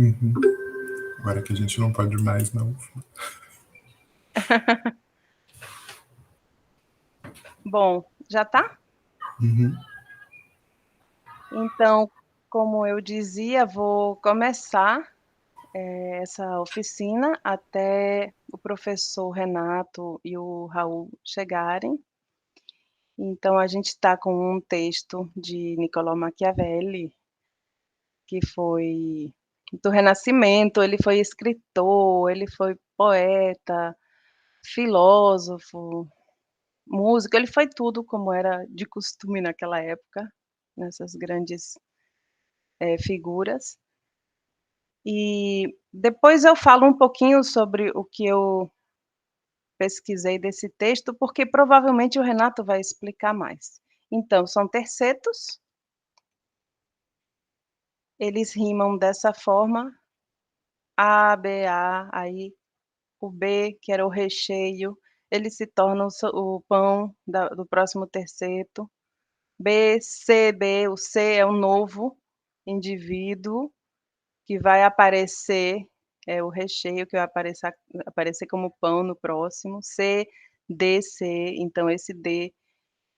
Uhum. Agora que a gente não pode mais, não. Bom, já tá? Uhum. Então, como eu dizia, vou começar essa oficina até o professor Renato e o Raul chegarem. Então, a gente está com um texto de Niccolò Machiavelli, que foi do Renascimento. Ele foi escritor, ele foi poeta, filósofo, músico, ele foi tudo como era de costume naquela época, nessas grandes figuras. E depois eu falo um pouquinho sobre o que eu pesquisei desse texto, porque provavelmente o Renato vai explicar mais. Então, são tercetos, eles rimam dessa forma: A, B, A, aí o B, que era o recheio, ele se torna o pão do próximo terceto. B, C, B, o C é o novo indivíduo que vai aparecer, o recheio que vai aparecer como pão no próximo. C, D, C, então esse D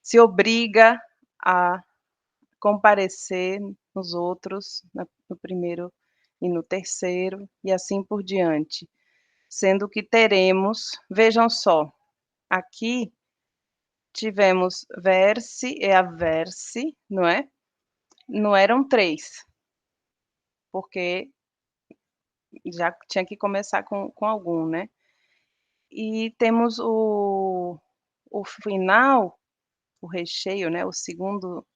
se obriga a comparecer nos outros, no primeiro e no terceiro, e assim por diante. Sendo que teremos, vejam só, aqui tivemos verse e averse, não é? Não eram 3, porque já tinha que começar com algum, né? E temos o final, o recheio, né? O segundo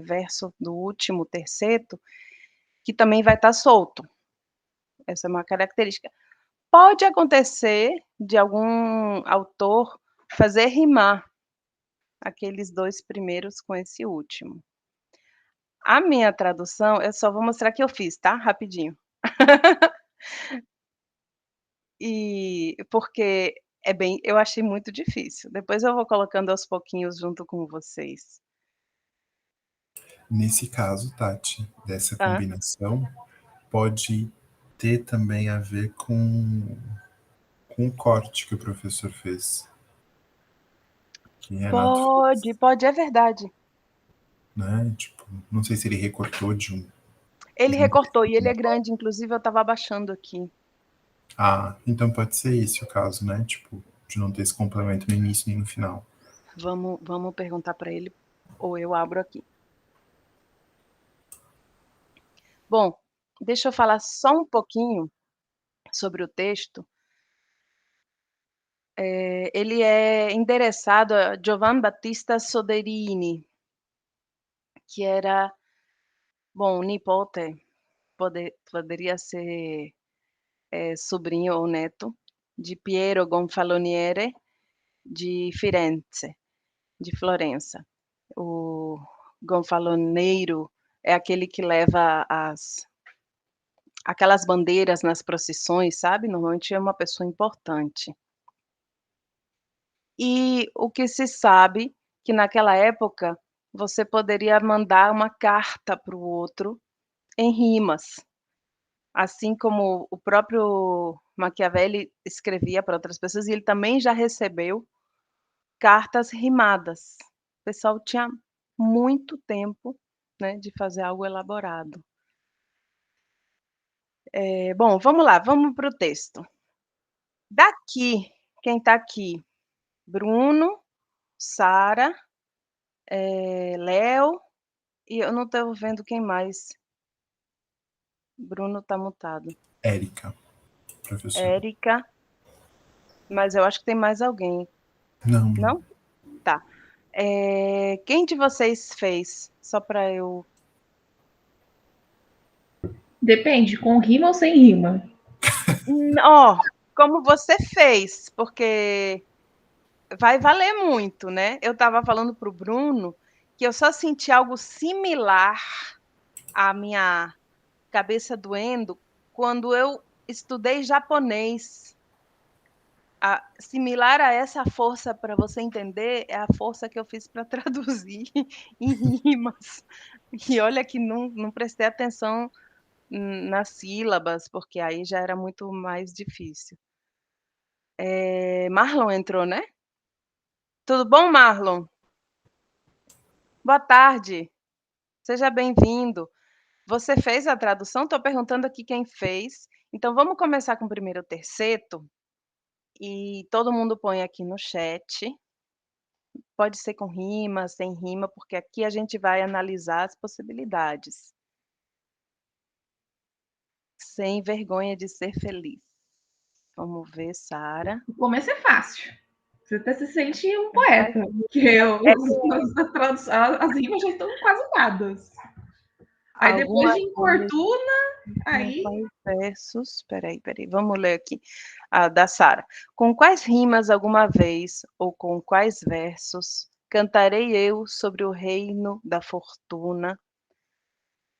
verso do último terceto, que também vai estar solto. Essa é uma característica. Pode acontecer de algum autor fazer rimar aqueles 2 primeiros com esse último. A minha tradução, eu só vou mostrar que eu fiz, tá? Rapidinho. E porque eu achei muito difícil. Depois eu vou colocando aos pouquinhos junto com vocês. Nesse caso, Tati, dessa Hã? combinação, pode ter também a ver com o corte que o professor fez, que Renato Pode, fez, pode, é verdade. né? Tipo, não sei se ele recortou Ele de um recortou e trecho ele da é prova. grande, inclusive eu estava abaixando aqui. Ah, então pode ser esse o caso, né? Tipo, de não ter esse complemento no início nem no final. Vamos perguntar para ele, ou eu abro aqui. Bom, deixa eu falar só um pouquinho sobre o texto. Ele é endereçado a Giovan Battista Soderini, que era, bom, nipote, poderia ser sobrinho ou neto de Piero Gonfaloniere de Firenze, de Florença. O gonfaloneiro é aquele que leva aquelas bandeiras nas procissões, sabe? Normalmente é uma pessoa importante. E o que se sabe que naquela época você poderia mandar uma carta para o outro em rimas, assim como o próprio Machiavelli escrevia para outras pessoas, e ele também já recebeu cartas rimadas. O pessoal tinha muito tempo, né, de fazer algo elaborado. Bom, vamos lá, vamos para o texto. Daqui, quem está aqui? Bruno, Sara, Léo, e eu não estou vendo quem mais. Bruno está mutado. Érica, professor. Érica, mas eu acho que tem mais alguém. Não, não. Não? Tá. Quem de vocês fez? Só para eu. Depende, com rima ou sem rima? Ó, como você fez, porque vai valer muito, né? Eu estava falando para o Bruno que eu só senti algo similar à minha cabeça doendo quando eu estudei japonês. Similar a essa força, para você entender, é a força que eu fiz para traduzir em rimas. E olha que não prestei atenção nas sílabas, porque aí já era muito mais difícil. Marlon entrou, né? Tudo bom, Marlon? Boa tarde, seja bem-vindo. Você fez a tradução? Estou perguntando aqui quem fez. Então vamos começar com o primeiro terceto, e todo mundo põe aqui no chat. Pode ser com rima, sem rima, porque aqui a gente vai analisar as possibilidades. Sem vergonha de ser feliz. Vamos ver, Sara. O começo é fácil. Você até se sente um poeta, porque as rimas já estão quase dadas. Aí depois de importuna, aí... Quais versos? Espera aí, vamos ler aqui. Da Sara. Com quais rimas alguma vez, ou com quais versos, cantarei eu sobre o reino da fortuna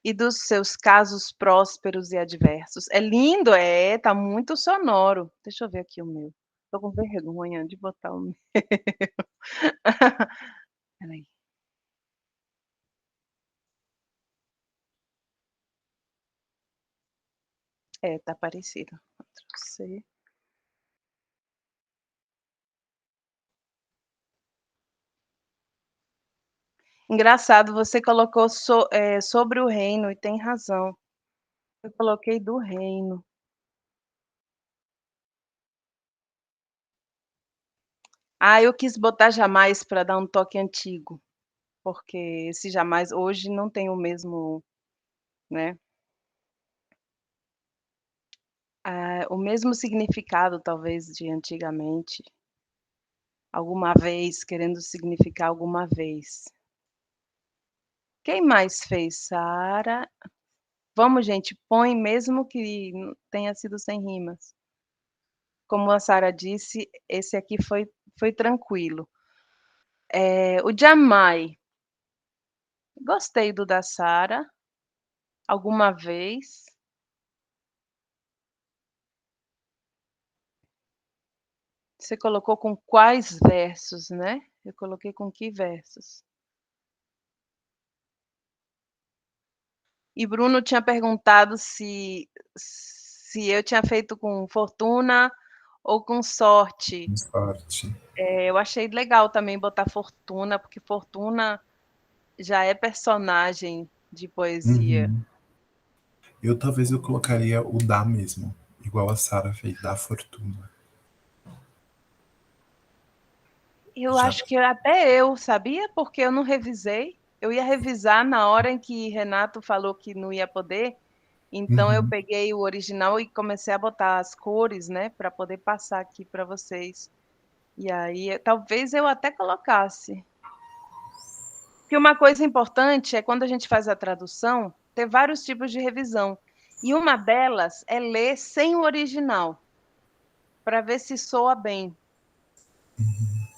e dos seus casos prósperos e adversos? É lindo, tá muito sonoro. Deixa eu ver aqui o meu. Tô com vergonha de botar o meu. Peraí. Tá parecido. Ctrl+C. Engraçado, você colocou sobre o reino, e tem razão. Eu coloquei do reino. Eu quis botar jamais para dar um toque antigo, porque esse jamais hoje não tem o mesmo, né? O mesmo significado, talvez, de antigamente. Alguma vez, querendo significar alguma vez. Quem mais fez? Sara. Vamos, gente, põe mesmo que tenha sido sem rimas. Como a Sara disse, esse aqui foi tranquilo. O Jamai. Gostei do da Sara. Alguma vez. Você colocou com quais versos, né? Eu coloquei com que versos? E Bruno tinha perguntado se eu tinha feito com fortuna ou com sorte. Com sorte. Eu achei legal também botar fortuna, porque fortuna já é personagem de poesia. Talvez eu colocaria o da mesmo, igual a Sara fez, da fortuna. Eu acho que até eu, sabia? Porque eu não revisei. Eu ia revisar na hora em que Renato falou que não ia poder. Então eu peguei o original e comecei a botar as cores, né, para poder passar aqui para vocês. E aí, talvez eu até colocasse. Porque uma coisa importante é quando a gente faz a tradução, ter vários tipos de revisão. E uma delas é ler sem o original, para ver se soa bem.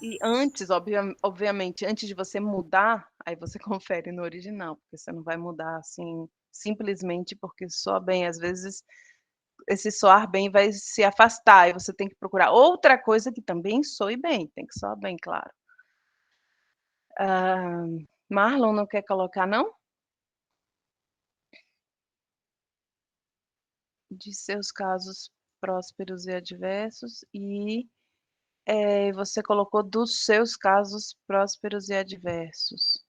E antes, obviamente, antes de você mudar, aí você confere no original, porque você não vai mudar assim simplesmente porque soa bem. Às vezes esse soar bem vai se afastar e você tem que procurar outra coisa que também soe bem, tem que soar bem, claro. Marlon não quer colocar, não? De seus casos prósperos e adversos, e você colocou dos seus casos prósperos e adversos.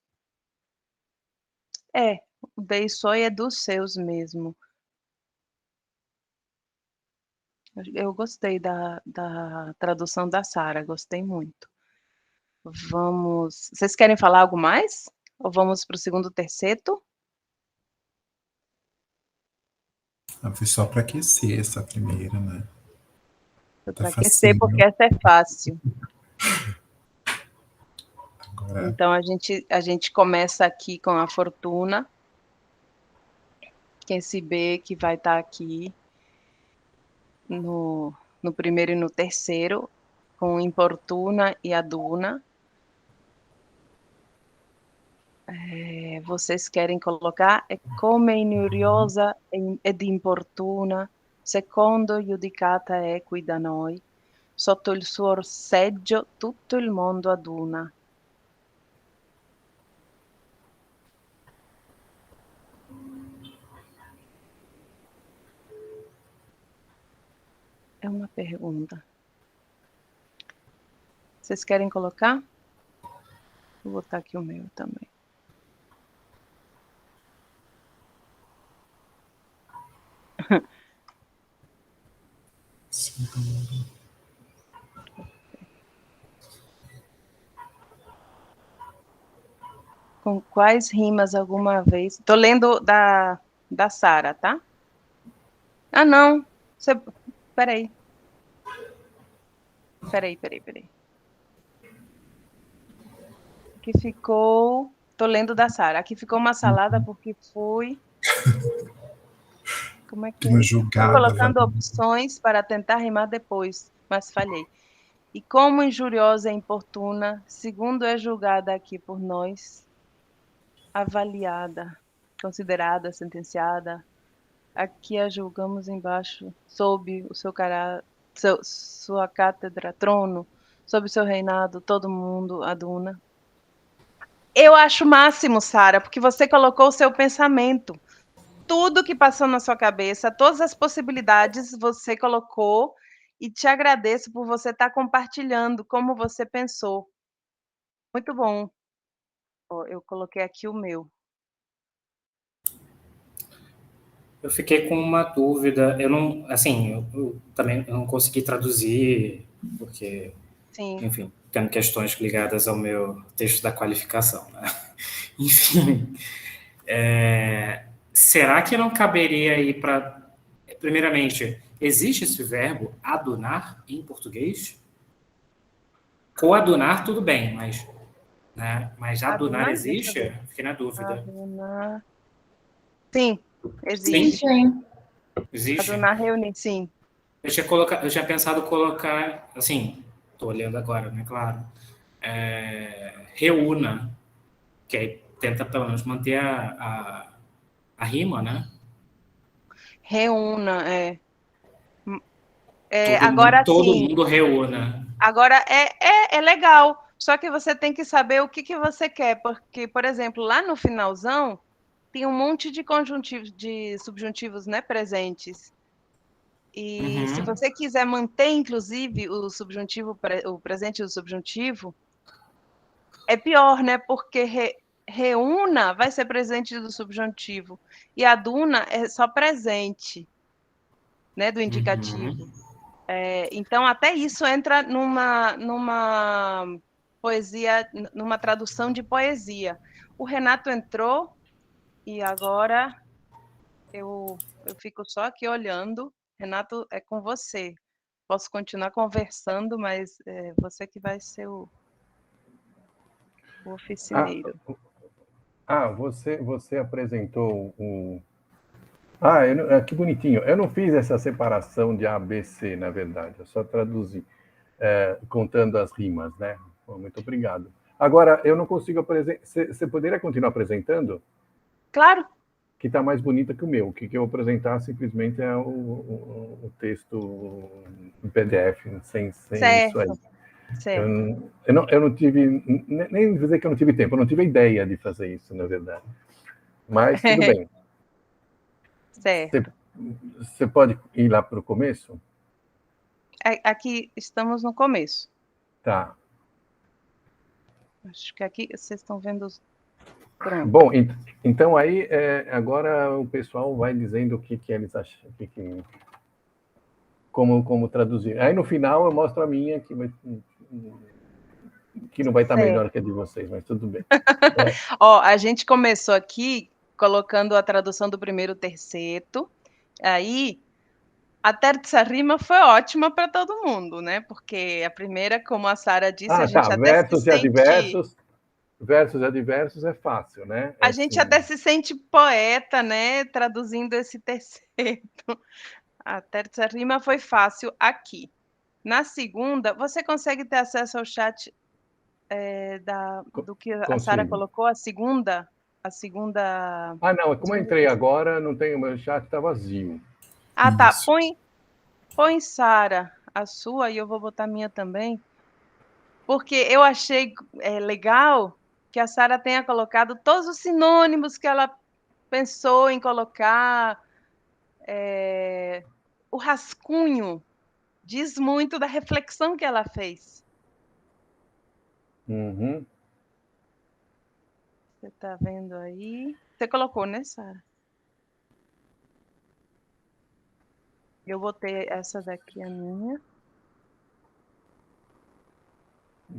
O dei soe é dos seus mesmo. Eu gostei da tradução da Sara, gostei muito. Vocês querem falar algo mais? Ou vamos para o segundo terceto? Foi só para aquecer essa primeira, né? Para aquecer, porque essa é fácil. Agora... Então, a gente começa aqui com a fortuna, que é esse B que vai estar aqui no primeiro e no terceiro, com importuna e aduna. Vocês querem colocar come inuriosa ed importuna, secondo giudicata equi da noi, sotto il suo seggio tutto il mondo aduna. É uma pergunta. Vocês querem colocar? Vou botar aqui o meu também. Sim. Com quais rimas alguma vez... Tô lendo da Sara, tá? Ah, não. Peraí. Aqui ficou... Tô lendo da Sara. Aqui ficou uma salada porque foi... Como é que Uma é? Fui julgada. colocando opções para tentar rimar depois, mas falhei. E como injuriosa e importuna, segundo é julgada aqui por nós, avaliada, considerada, sentenciada, aqui a julgamos embaixo, sob o seu sua cátedra, trono, sob o seu reinado, todo mundo aduna. Eu acho o máximo, Sara, porque você colocou o seu pensamento. Tudo que passou na sua cabeça, todas as possibilidades você colocou e te agradeço por você estar compartilhando como você pensou. Muito bom. Ó, eu coloquei aqui o meu. Eu fiquei com uma dúvida. Eu não, assim, eu também não consegui traduzir, porque, Sim. enfim, tendo questões ligadas ao meu texto da qualificação, né? Enfim, será que não caberia aí para... Primeiramente, existe esse verbo adunar em português? Coadunar, tudo bem, mas, né, mas adunar Adunar, deixa eu existe? ver. Fiquei na dúvida. Adunar. Sim, Sim, existe. sim. Existe? Adunar, reunir, sim. Eu tinha pensado colocar, assim, estou olhando agora, né, claro, reúna, que aí tenta pelo menos manter a rima, né? Reúna, Todo sim. mundo reúna. Agora é legal, só que você tem que saber o que você quer, porque, por exemplo, lá no finalzão tem um monte de conjuntivos, de subjuntivos, né, presentes. E se você quiser manter, inclusive, o subjuntivo, o presente do subjuntivo, é pior, né? Porque reúna vai ser presente do subjuntivo e aduna é só presente, né, do indicativo. Então, até isso entra numa poesia, numa tradução de poesia. O Renato entrou e agora eu fico só aqui olhando. Renato, é com você. Posso continuar conversando, mas é você que vai ser o oficineiro. Você apresentou um... que bonitinho. Eu não fiz essa separação de A, B, C, na verdade. Eu só traduzi, contando as rimas, né? Bom, muito obrigado. Agora, eu não consigo apresentar... Você poderia continuar apresentando? Claro. Que está mais bonita que o meu. O que eu vou apresentar simplesmente é o texto em PDF, sem isso aí. Certo. Eu não tive... Nem dizer que eu não tive tempo. Eu não tive a ideia de fazer isso, na verdade. Mas tudo bem. Certo. Você pode ir lá para o começo? Aqui estamos no começo. Tá. Acho que aqui vocês estão vendo os... Pronto. Bom, então aí agora o pessoal vai dizendo o que eles acham, como traduzir. Aí no final eu mostro a minha, que não vai estar melhor que a de vocês, mas tudo bem. Ó, a gente começou aqui colocando a tradução do primeiro terceto, aí a terça rima foi ótima para todo mundo, né? Porque a primeira, como a Sara disse, a gente até se versos e sente... adversos. Versos e adversos é fácil, né? A gente até se sente poeta, né? Traduzindo esse terceto. A terça rima foi fácil aqui. Na segunda, você consegue ter acesso ao chat do que a Sara colocou? A segunda... não, como eu entrei agora, não tem, o meu chat está vazio. Tá. Põe, Sara, a sua, e eu vou botar a minha também. Porque eu achei legal que a Sara tenha colocado todos os sinônimos que ela pensou em colocar, o rascunho diz muito da reflexão que ela fez. Uhum. Você está vendo aí? Você colocou, né, Sara? Eu botei essa daqui, a minha.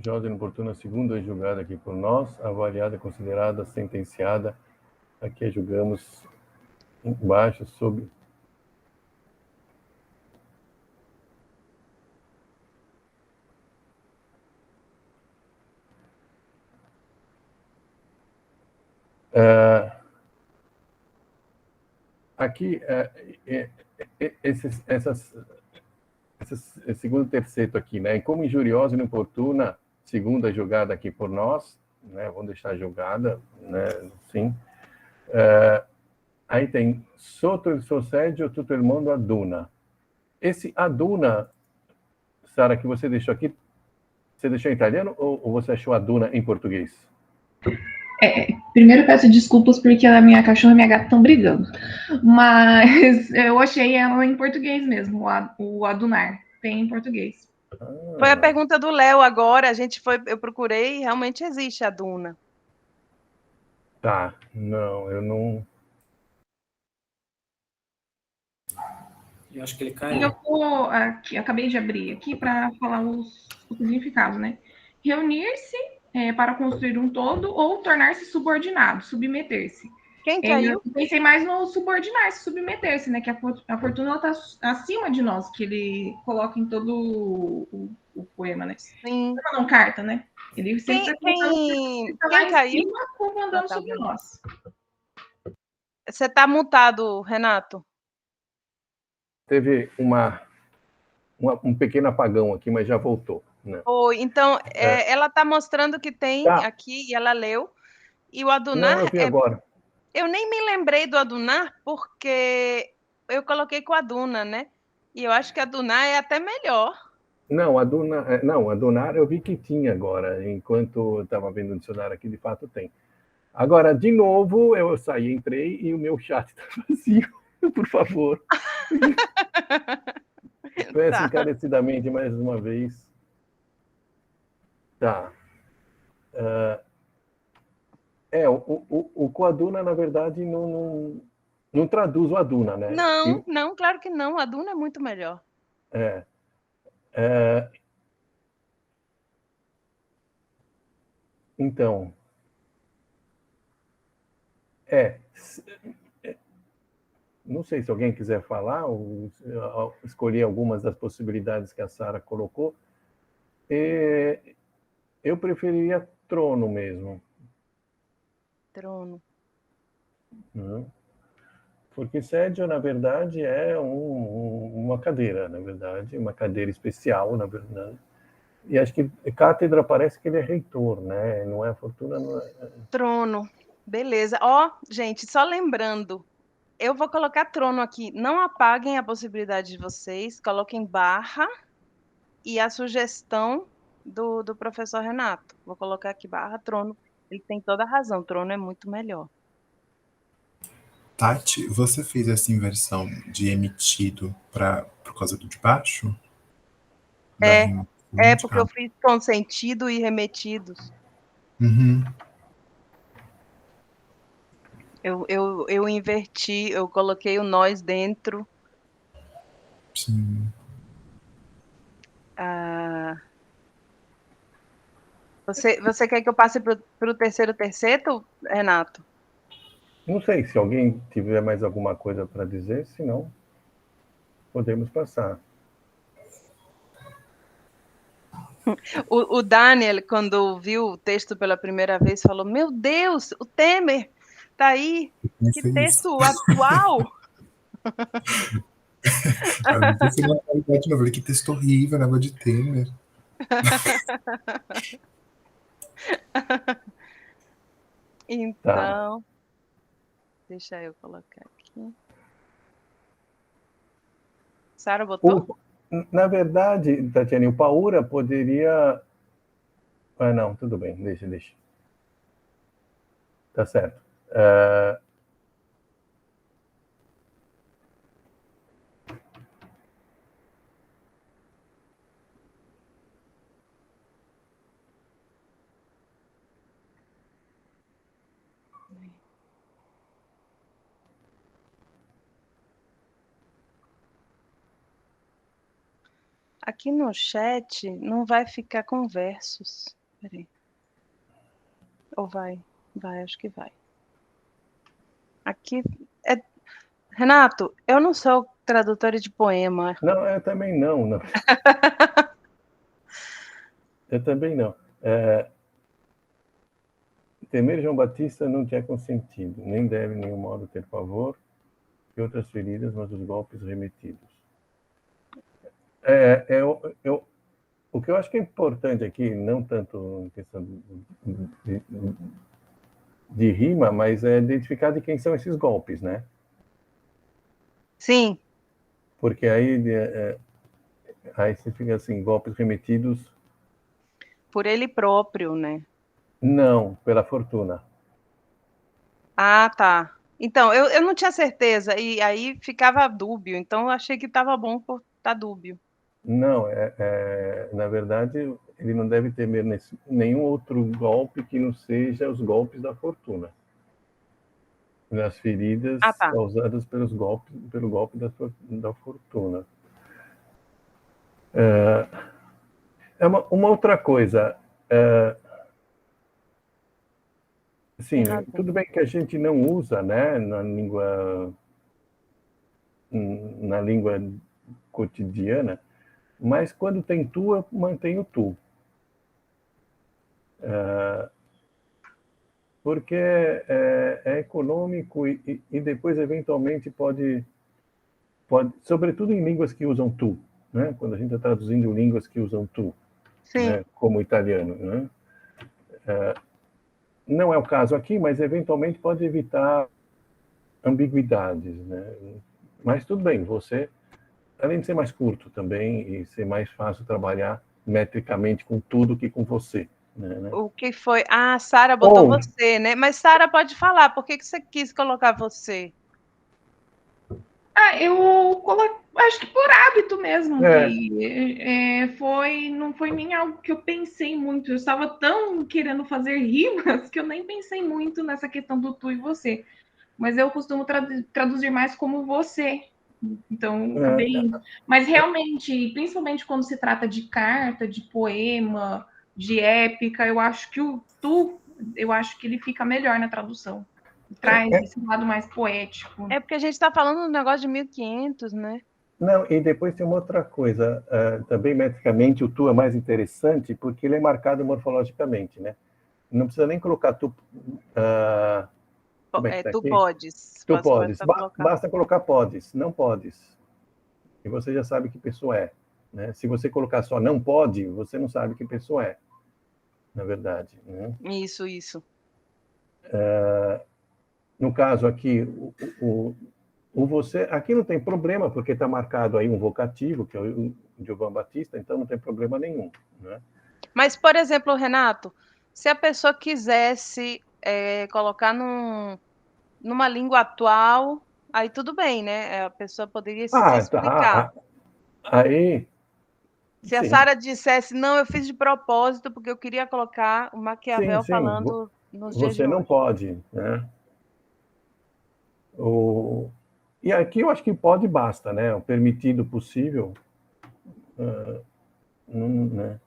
Jovem inoportuna, segunda julgada aqui por nós, avaliada, considerada, sentenciada. Aqui julgamos embaixo sobre... Aqui, esse segundo terceto aqui, né? Como injuriosa e inoportuna, segunda julgada aqui por nós, né? Vamos deixar julgada, né? Sim. Aí tem sotto il sosseggio tutto il mondo aduna. Esse aduna, Sara, que você deixou aqui, você deixou em italiano ou você achou aduna em português? Primeiro peço desculpas porque a minha cachorra e minha gata estão brigando. Mas eu achei ela em português mesmo, o adunar. Tem em português. Foi a pergunta do Léo agora. Eu procurei e realmente existe a Duna. Tá, não, eu não... Eu acho que ele Eu caiu. vou aqui, acabei de abrir aqui para falar os significados, né? Reunir-se para construir um todo ou tornar-se subordinado, submeter-se. Quem caiu? Eu pensei mais no subordinar-se, submeter-se, né? Que a fortuna está acima de nós, que ele coloca em todo o poema, né? Sim. Não, carta, né? Ele sempre está quem caiu? Cima, comandando sobre nós. Você está mutado, Renato. Teve um pequeno apagão aqui, mas já voltou. Né? Então, ela está mostrando que tem aqui, e ela leu, e o adunar... Não, eu vi agora. Eu nem me lembrei do adunar, porque eu coloquei com a Duna, né? E eu acho que a adunar é até melhor. Não, adunar eu vi que tinha agora, enquanto eu estava vendo o dicionário aqui, de fato tem. Agora, de novo, eu saí, entrei e o meu chat está vazio, por favor. Peço encarecidamente mais uma vez. Tá. O coaduna, na verdade, não traduz o aduna, né? Não, claro que não. A Duna é muito melhor. Então, não sei se alguém quiser falar ou escolher algumas das possibilidades que a Sara colocou. Eu preferiria trono mesmo. Trono. Porque sédio, na verdade, é uma cadeira, na verdade, uma cadeira especial, na verdade. E acho que cátedra parece que ele é reitor, né? Não é fortuna, não é... Trono. Beleza. Gente, só lembrando, eu vou colocar trono aqui. Não apaguem a possibilidade de vocês, coloquem barra e a sugestão do professor Renato. Vou colocar aqui barra trono. Ele tem toda a razão, trono é muito melhor. Tati, você fez essa inversão de emitido por causa do de baixo? Porque eu fiz consentido e remetidos. Uhum. Eu inverti, eu coloquei o nós dentro. Sim. Você quer que eu passe para o terceiro terceto, Renato? Não sei se alguém tiver mais alguma coisa para dizer, senão podemos passar. O Daniel, quando viu o texto pela primeira vez, falou: Meu Deus, o Temer tá aí, que texto atual! Eu falei, que texto horrível, negócio de Temer. Então, deixa eu colocar aqui. Sara botou? Na verdade, Tatiane, o Paura poderia... não, tudo bem, deixa. Tá certo. Aqui no chat não vai ficar com versos. Peraí. Ou vai? Vai, acho que vai. Aqui é... Renato, eu não sou tradutora de poema. Não, eu também não. Eu também não. Temer João Batista não tinha consentido, nem deve, em nenhum modo, ter pavor de outras feridas, mas dos golpes remetidos. O que eu acho que é importante aqui, não tanto em questão de rima, mas é identificar de quem são esses golpes, né? Sim. Porque aí você fica assim, golpes remetidos... Por ele próprio, né? Não, pela fortuna. Ah, tá. Então, eu não tinha certeza, e aí ficava dúbio, então eu achei que estava bom por estar dúbio. Não, na verdade, ele não deve temer nenhum outro golpe que não seja os golpes da fortuna. Nas feridas causadas pelo golpe da fortuna. Uma outra coisa. Sim, tudo bem que a gente não usa, né, na língua cotidiana, mas quando tem tu, eu mantenho tu. Porque é econômico e depois, eventualmente, pode, sobretudo em línguas que usam tu, né? Quando a gente está traduzindo línguas que usam tu, né? Como o italiano. Né? Não é o caso aqui, mas eventualmente pode evitar ambiguidades. Né? Mas tudo bem, você, além de ser mais curto também e ser mais fácil trabalhar metricamente com tudo que com você. Né? O que foi? Ah, Sara botou você, né? Mas Sara pode falar, por que você quis colocar você? Eu coloquei, acho que por hábito mesmo. Não foi nem algo que eu pensei muito. Eu estava tão querendo fazer rimas que eu nem pensei muito nessa questão do tu e você. Mas eu costumo traduzir mais como você. Então, acabei. Mas realmente, principalmente quando se trata de carta, de poema, de épica, eu acho que o tu, eu acho que ele fica melhor na tradução. Traz esse lado mais poético. É porque a gente está falando de um negócio de 1500, né? Não, e depois tem uma outra coisa. Também, metricamente, o tu é mais interessante porque ele é marcado morfologicamente, né? Não precisa nem colocar tu... como é que tá tu aqui? podes. Tu podes. Basta colocar podes, não podes. E você já sabe que pessoa é. Né? Se você colocar só não pode, você não sabe que pessoa é, na verdade. Né? Isso. No caso aqui, o você... Aqui não tem problema, porque está marcado aí um vocativo, que é o Giovan Batista, então não tem problema nenhum. Né? Mas, por exemplo, Renato, se a pessoa quisesse colocar numa língua atual, aí tudo bem, né? A pessoa poderia se explicar. Aí... Se a Sara dissesse, não, eu fiz de propósito, porque eu queria colocar o Maquiavel falando nos dias de hoje. Você não pode, né? E aqui eu acho que pode e basta, né? O permitido possível, né?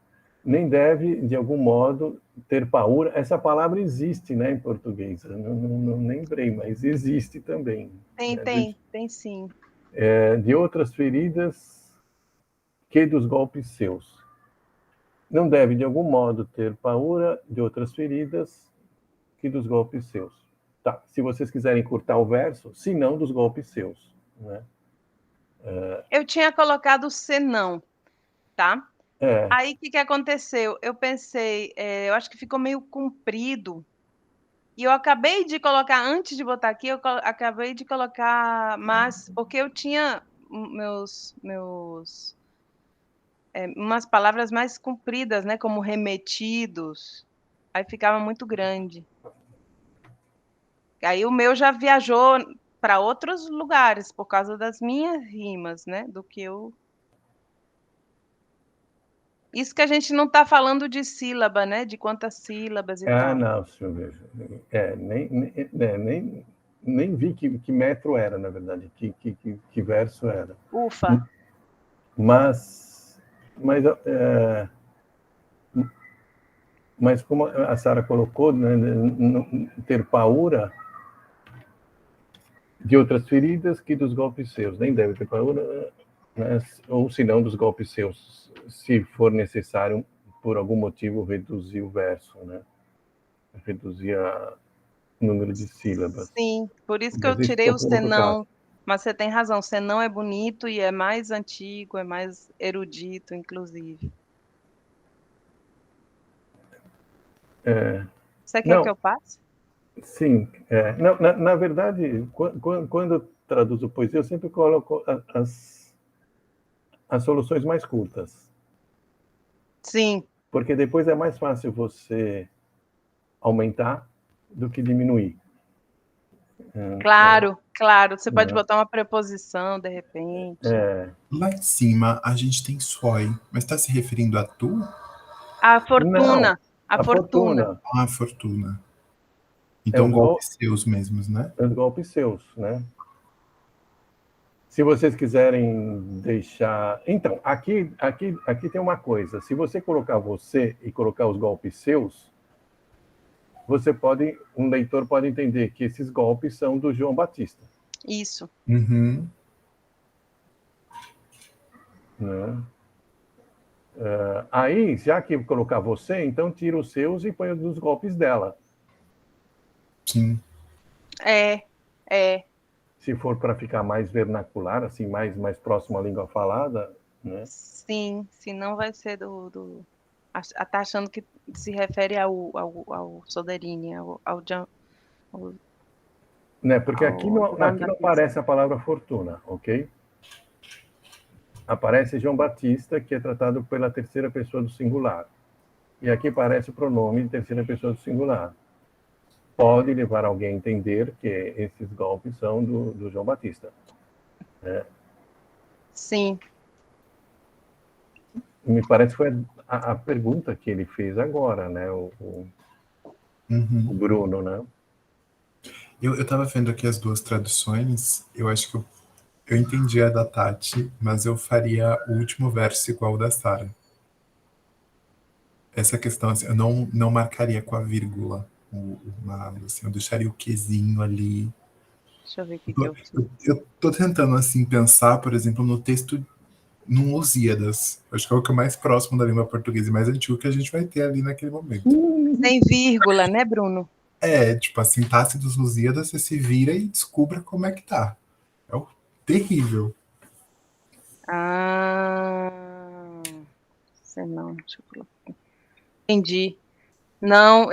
Nem deve, de algum modo, ter paura. Essa palavra existe, né, em português. Eu não lembrei, mas existe também. Tem sim. De outras feridas que dos golpes seus. Não deve, de algum modo, ter paura de outras feridas que dos golpes seus. Tá, se vocês quiserem encurtar o verso, se não dos golpes seus. Né? Eu tinha colocado senão, tá? Aí, o que aconteceu? Eu pensei, eu acho que ficou meio comprido, e eu acabei de colocar, antes de botar aqui, eu acabei de colocar mas, porque eu tinha umas palavras mais compridas, né? Como remetidos, aí ficava muito grande. Aí o meu já viajou para outros lugares, por causa das minhas rimas, né? Do que eu... Isso que a gente não está falando de sílaba, né? De quantas sílabas e tal. Não, Silvia. Nem vi que metro era, na verdade, que verso era. Ufa! Mas mas como a Sara colocou, né, ter paura de outras feridas que dos golpes seus. Nem deve ter paura, né, ou se não dos golpes seus, se for necessário, por algum motivo, reduzir o verso, né? Reduzir o número de sílabas. Sim, por isso que Mas eu isso tirei for o por outro caso. senão. Mas você tem razão, senão é bonito e é mais antigo, é mais erudito, inclusive. Você quer que Não, eu passe? sim. Não, na verdade, quando eu traduzo poesia, eu sempre coloco as soluções mais curtas. Sim, Porque depois é mais fácil você aumentar do que diminuir. claro, claro. Você pode botar uma preposição, de repente. Lá em cima a gente tem SOI, mas está se referindo a tu? A Não, fortuna, a a fortuna. fortuna. Ah, fortuna. É Então, os golpes seus mesmos, né? golpes seus, né? Se vocês quiserem deixar... Então, aqui tem uma coisa. Se você colocar você e colocar os golpes seus, um leitor pode entender que esses golpes são do João Batista. Isso. Uhum. Né? Aí, já que colocar você, então tira os seus e põe os dos golpes dela. Sim. É. Se for para ficar mais vernacular, assim, mais próximo à língua falada, né? Sim, não vai ser do... Tá achando que se refere ao Soderini, Né? Porque aqui ao não, dono aqui da não pista. aparece a palavra fortuna, ok? Aparece João Batista, que é tratado pela terceira pessoa do singular. E aqui aparece o pronome de terceira pessoa do singular. Pode levar alguém a entender que esses golpes são do João Batista. Né? Sim. Me parece que foi a pergunta que ele fez agora, né? O Bruno, né? Eu estava vendo aqui as duas traduções, eu acho que eu entendi a da Tati, mas eu faria o último verso igual o da Sara. Essa questão, assim, eu não marcaria com a vírgula o nada, assim, eu deixaria o quezinho ali. Deixa eu ver o que eu fiz. Eu tô tentando, assim, pensar, por exemplo, no texto, num Lusíadas. Acho que é o que é mais próximo da língua portuguesa e mais antigo que a gente vai ter ali naquele momento. Sem vírgula, né, Bruno? Tipo, a sintaxe dos Lusíadas, você se vira e descubra como é que tá. É terrível. Não, deixa eu colocar. Entendi. Não,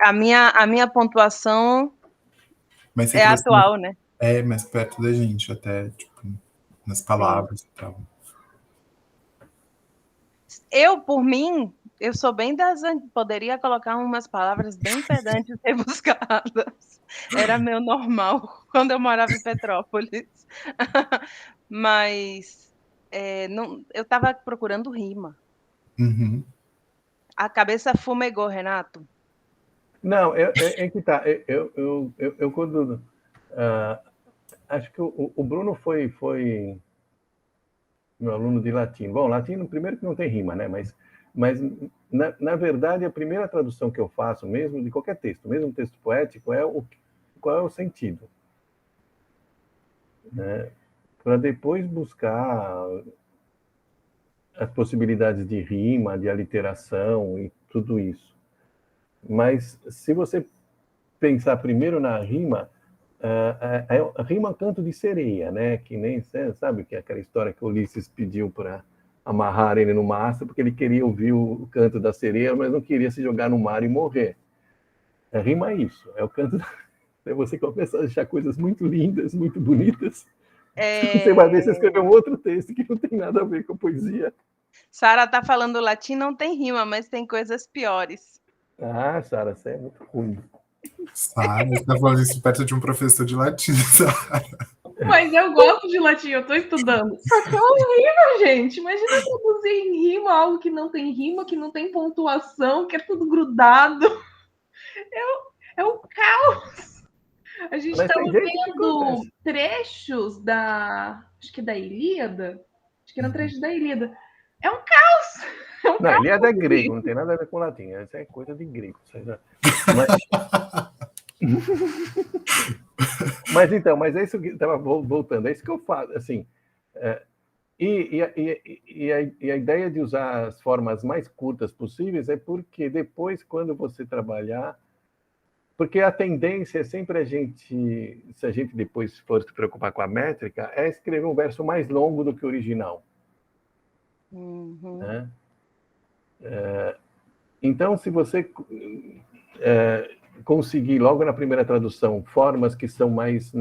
a minha pontuação Mas você é trouxe atual, né? mais perto da gente, até, tipo, nas palavras e tal. Por mim, eu sou bem poderia colocar umas palavras bem pedantes e rebuscadas. Era meu normal quando eu morava em Petrópolis. Mas não, eu estava procurando rima. Uhum. A cabeça fumegou, Renato. Não, que tá. Eu quando... acho que o Bruno foi meu aluno de latim. Bom, latim, primeiro que não tem rima, né? Mas na verdade, a primeira tradução que eu faço, mesmo de qualquer texto, mesmo texto poético, qual é o sentido. Né? Para depois buscar as possibilidades de rima, de aliteração e tudo isso. Mas se você pensar primeiro na rima, rima canto de sereia, né? Que nem, sabe, que é aquela história que Ulisses pediu para amarrar ele no mastro, porque ele queria ouvir o canto da sereia, mas não queria se jogar no mar e morrer. Rima é isso, é o canto você começa a achar coisas muito lindas, muito bonitas. Você vai ver, você escreveu um outro texto que não tem nada a ver com poesia. Sara tá falando latim, não tem rima, mas tem coisas piores. Sara, você é muito ruim. Sara, você tá falando isso perto de um professor de latim, Sara. Mas eu gosto de latim, eu tô estudando. Só que é horrível, gente. Imagina traduzir em rima algo que não tem rima, que não tem pontuação, que é tudo grudado. É um caos. A gente estava vendo trechos acho que da Ilíada. Acho que eram trechos da Ilíada. É um caos. É um Não, caos. ele é da grego, não tem nada a ver com latim. Isso é coisa de grego. Mas é isso que estava voltando, é isso que eu falo, assim. E a ideia de usar as formas mais curtas possíveis é porque depois, quando você trabalhar, porque a tendência é sempre se a gente depois for se preocupar com a métrica, é escrever um verso mais longo do que o original. Uhum. Né? Então, se você conseguir logo na primeira tradução formas que são mais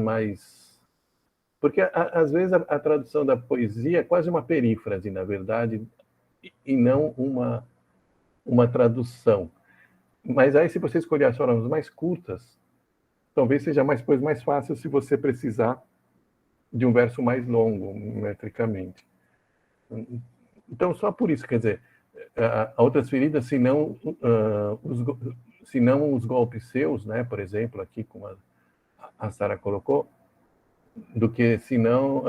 porque às vezes a tradução da poesia é quase uma perífrase, na verdade, e não uma tradução. Mas aí, se você escolher as formas mais curtas, talvez seja mais fácil se você precisar de um verso mais longo, metricamente. Então, só por isso, quer dizer, a outras feridas, se não os golpes seus, né, por exemplo, aqui como a Sara colocou, do que, se não,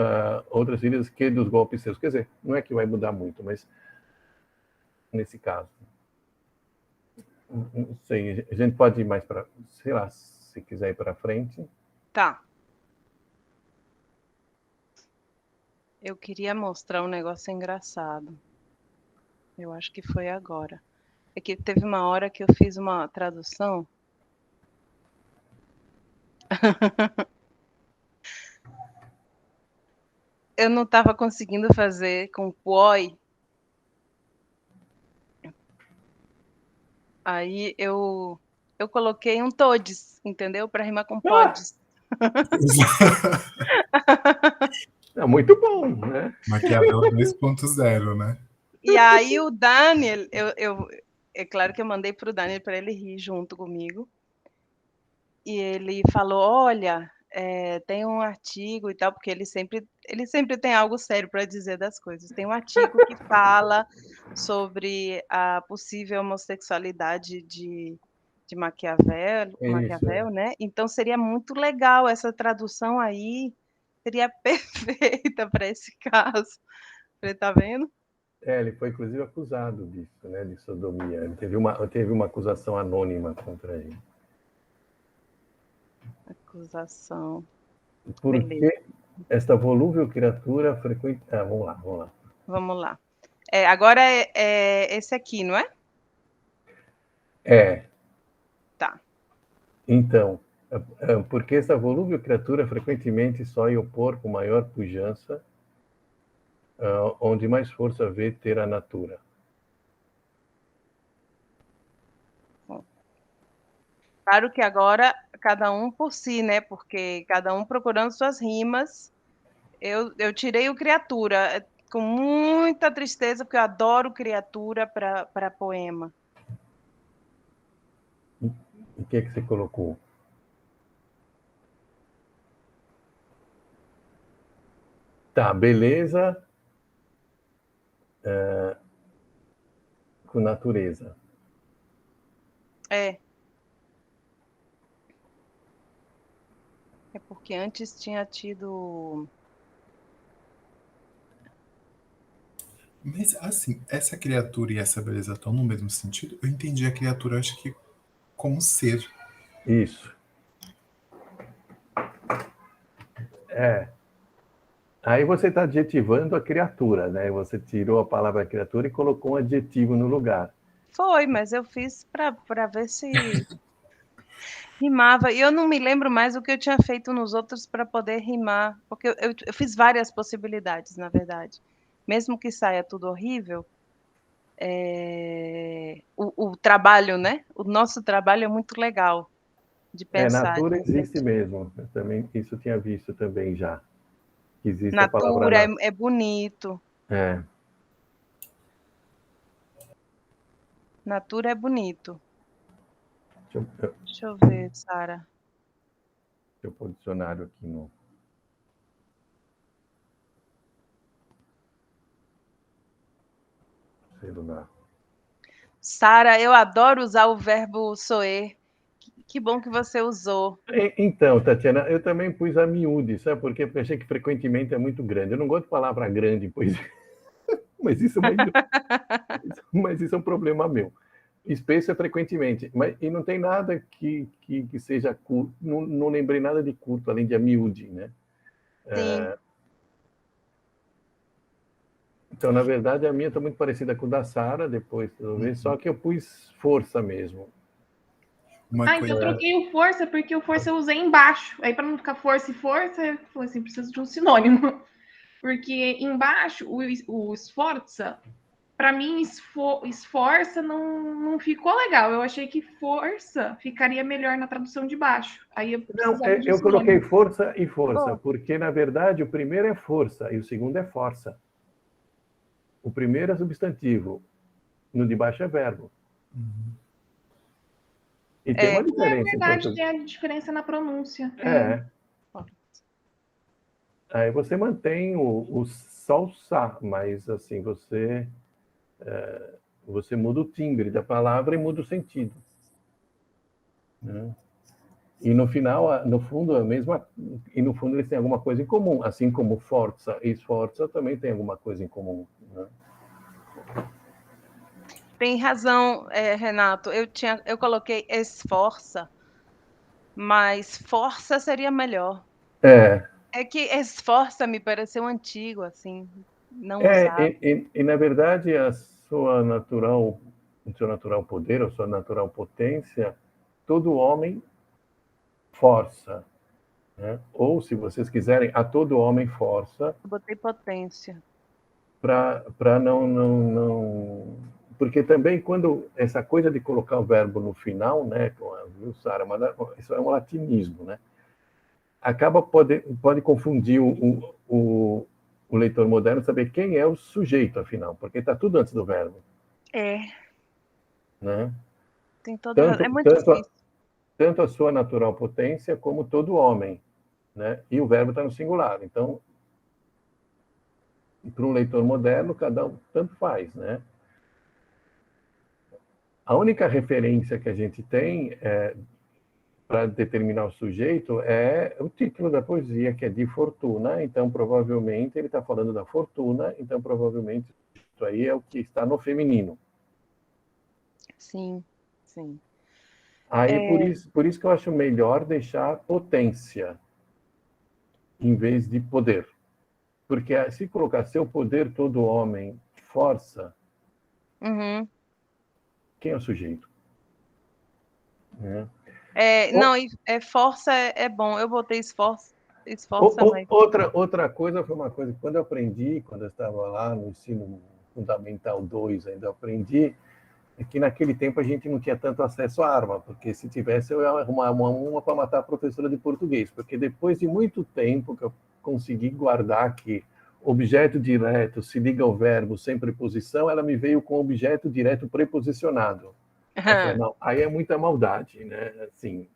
outras feridas que dos golpes seus. Quer dizer, não é que vai mudar muito, mas nesse caso. Não sei, a gente pode ir mais para, sei lá, se quiser ir para frente. Tá. Eu queria mostrar um negócio engraçado. Eu acho que foi agora. É que teve uma hora que eu fiz uma tradução. Eu não estava conseguindo fazer com poi. Aí eu coloquei um todes, entendeu? Para rimar com podes. É muito bom, né? Maquiavel 2.0, né? E aí o Daniel, é claro que eu mandei para o Daniel para ele rir junto comigo. E ele falou, olha, tem um artigo e tal, porque ele sempre tem algo sério para dizer das coisas. Tem um artigo que fala sobre a possível homossexualidade de Maquiavel, Isso. né? Então seria muito legal essa tradução aí, seria perfeita para esse caso. Você tá vendo? Ele foi inclusive acusado disso, né, de sodomia. Ele teve uma acusação anônima contra ele. Acusação. Porque Beleza. esta volúvel criatura frequente... vamos lá. Vamos lá. Agora é esse aqui, não é? Tá. Então, porque esta volúvel criatura frequentemente só opor com maior pujança, onde mais força vê ter a natura. Claro que agora cada um por si, né? Porque cada um procurando suas rimas. Eu tirei o criatura com muita tristeza, porque eu adoro criatura para poema. O que você colocou? Tá, beleza. Com natureza. É porque antes tinha tido... Mas, assim, essa criatura e essa beleza estão no mesmo sentido? Eu entendi a criatura, acho que como ser. Isso. Aí você está adjetivando a criatura, né? Você tirou a palavra criatura e colocou um adjetivo no lugar. Foi, mas eu fiz para ver se rimava. E eu não me lembro mais o que eu tinha feito nos outros para poder rimar, porque eu fiz várias possibilidades, na verdade. Mesmo que saia tudo horrível, o trabalho, né? O nosso trabalho é muito legal de pensar, de Natura existe refletir. mesmo. Eu também, isso eu tinha visto também já. Que existe a palavra Natura natura. é bonito. Natura é bonito. Deixa eu ver, Sara. Deixa eu pôr o dicionário aqui no celular. Sara, eu adoro usar o verbo soer. Que bom que você usou. Então, Tatiana, eu também pus a miúde, sabe por quê? Porque achei que frequentemente é muito grande. Eu não gosto de palavra grande em poesia. Mas isso é um problema meu. Espesso é frequentemente, e não tem nada que seja curto, não lembrei nada de curto, além de amiúde, né? Sim. Então, na verdade, a minha está muito parecida com a da Sara, depois, só que eu pus força mesmo. Então eu troquei o força, porque o força eu usei embaixo. Aí, para não ficar força e força, eu falei assim, preciso de um sinônimo. Porque embaixo, o esforça, para mim, esforça não ficou legal. Eu achei que força ficaria melhor na tradução de baixo. Aí eu precisava de um eu coloquei sinônimo. força e força, porque, na verdade, o primeiro é força e o segundo é força. O primeiro é substantivo, no de baixo é verbo. E tem uma diferença. É verdade, tem a diferença na pronúncia. Aí você mantém o salsa, mas assim, você muda o timbre da palavra e muda o sentido. Né? E no final, no fundo, no fundo eles têm alguma coisa em comum, assim como força e esforça também tem alguma coisa em comum. Né? Tem razão, Renato. Eu coloquei esforça, mas força seria melhor. É que esforça me pareceu antigo, assim, não usado. E na verdade, o seu natural poder, a sua natural potência, todo homem força. Né? Ou, se vocês quiserem, a todo homem força. Eu botei potência. Para não. Porque também, quando essa coisa de colocar o verbo no final, né, viu, Sara? Isso é um latinismo, né? Pode confundir o leitor moderno saber quem é o sujeito, afinal, porque está tudo antes do verbo. Né? Tem toda razão. É muito difícil. Tanto a sua natural potência como todo homem. Né? E o verbo está no singular. Então, para um leitor moderno, cada um tanto faz. Né? A única referência que a gente tem para determinar o sujeito é o título da poesia, que é de Fortuna. Então, provavelmente, ele está falando da fortuna. Então, provavelmente, isso aí é o que está no feminino. Sim, sim. Aí, por isso que eu acho melhor deixar potência em vez de poder. Porque se colocar seu poder, todo homem, força, quem é o sujeito? Não, força é bom. Eu botei esforça, mas... Outra coisa foi uma coisa que quando eu estava lá no ensino fundamental 2, ainda aprendi, é que naquele tempo a gente não tinha tanto acesso à arma, porque se tivesse eu ia arrumar uma para matar a professora de português, porque depois de muito tempo que eu consegui guardar que objeto direto se liga ao verbo sem preposição, ela me veio com objeto direto preposicionado. Falei, não, aí é muita maldade, né? Assim,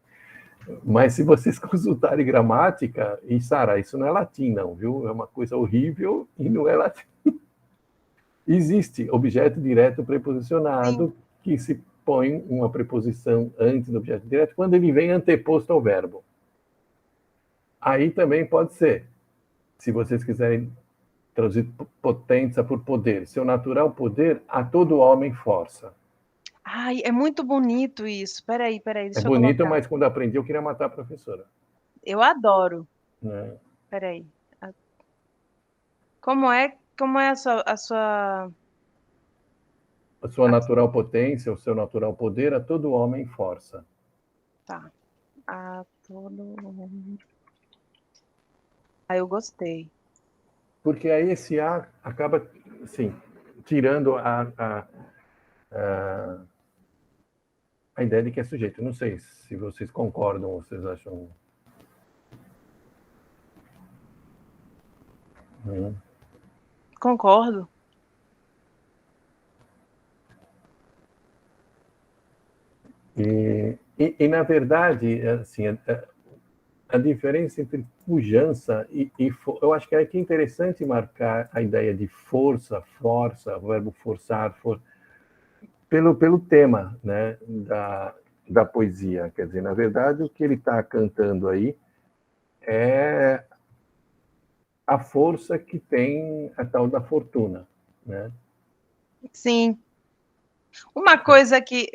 mas se vocês consultarem gramática, e Sara, isso não é latim, não, viu? É uma coisa horrível e não é latim. Existe objeto direto preposicionado. Sim. Que se põe uma preposição antes do objeto direto quando ele vem anteposto ao verbo. Aí também pode ser, se vocês quiserem traduzir potência por poder, seu natural poder, a todo homem força. Ai, é muito bonito isso. Peraí, deixa eu bonito, colocar. Mas quando aprendi eu queria matar a professora. Eu adoro. Né? Peraí. Como é a sua... A sua natural potência, o seu natural poder, a todo homem força. Tá. A todo homem. Eu gostei. Porque aí esse A acaba, assim, tirando a ideia de que é sujeito. Não sei se vocês concordam ou vocês acham... Concordo. E na verdade, assim, a diferença entre pujança e eu acho que é aqui interessante marcar a ideia de força, o verbo forçar, pelo tema, né, da poesia. Quer dizer, na verdade, o que ele está cantando aí é a força que tem a tal da fortuna. né? Sim. Uma coisa que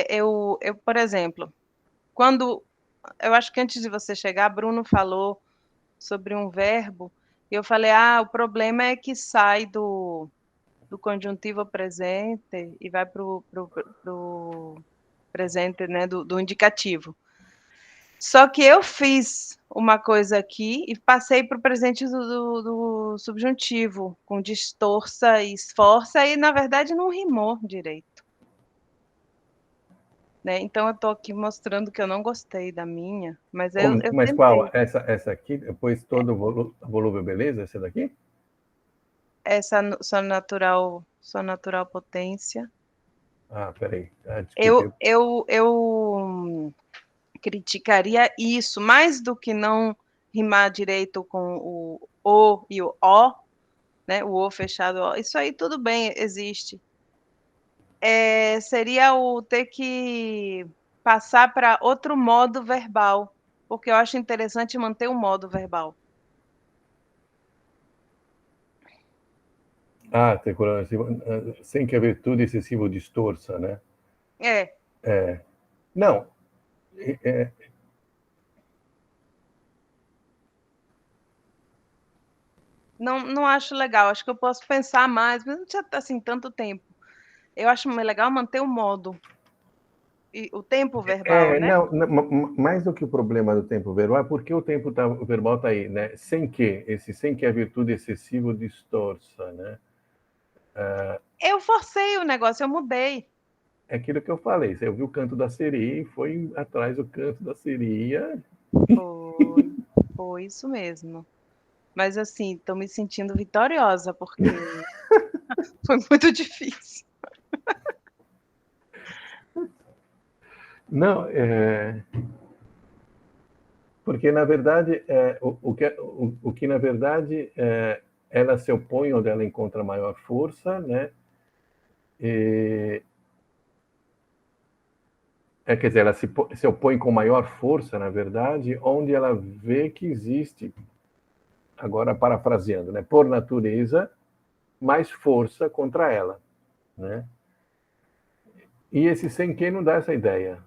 eu, por exemplo, quando eu acho que antes de você chegar, Bruno falou sobre um verbo, e eu falei, o problema é que sai do conjuntivo presente e vai para o presente, né, do indicativo. Só que eu fiz uma coisa aqui e passei para o presente do subjuntivo, com distorça e esforça, e na verdade não rimou direito. Né? Então eu estou aqui mostrando que eu não gostei da minha, mas eu Mas tentei. qual? Essa aqui, depois todo volúvel, beleza? Essa daqui? Essa só natural potência. Peraí. Desculpe. Eu criticaria isso, mais do que não rimar direito com o e o o, né? O o fechado, isso aí tudo bem, existe. Seria o ter que passar para outro modo verbal, porque eu acho interessante manter o modo verbal. Sem que a virtude excessiva distorça, né? Não. Não acho legal, acho que eu posso pensar mais, mas não tinha assim tanto tempo. Eu acho legal manter o modo. E o tempo verbal, né? Não, mais do que o problema do tempo verbal, porque o tempo verbal está aí, né? Sem que a virtude excessiva distorça, né? Eu forcei o negócio, eu mudei. É aquilo que eu falei, você ouviu o canto da sereia e foi atrás do canto da sereia. Foi isso mesmo. Mas assim, estou me sentindo vitoriosa, porque foi muito difícil. Não, porque na verdade o que na verdade ela se opõe onde ela encontra maior força, né? Quer dizer, ela se opõe com maior força, na verdade, onde ela vê que existe, agora parafraseando, né? Por natureza, mais força contra ela, né? E esse sem que não dá essa ideia.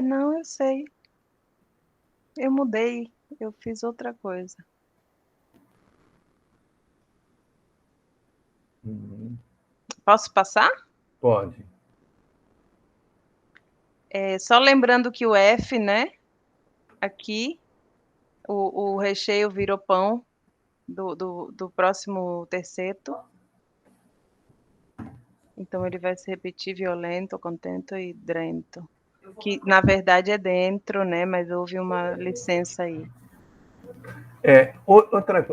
Não, eu sei. Eu mudei, eu fiz outra coisa. Posso passar? Pode. Só lembrando que o F, né? Aqui, o recheio virou pão do próximo terceto. Então ele vai se repetir violento, contento e drento. Que na verdade é dentro, né? Mas houve uma licença aí.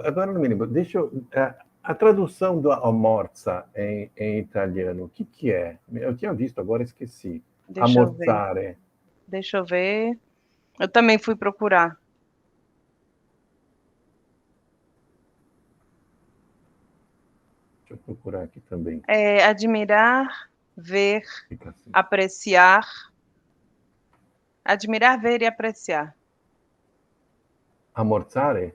Agora não me lembro. Deixa eu. A tradução do amorza em italiano, o que é? Eu tinha visto, agora esqueci. Ammorzare. Deixa eu ver. Eu também fui procurar. Deixa eu procurar aqui também. Admirar, ver, apreciar. Admirar, ver e apreciar. Ammorzare?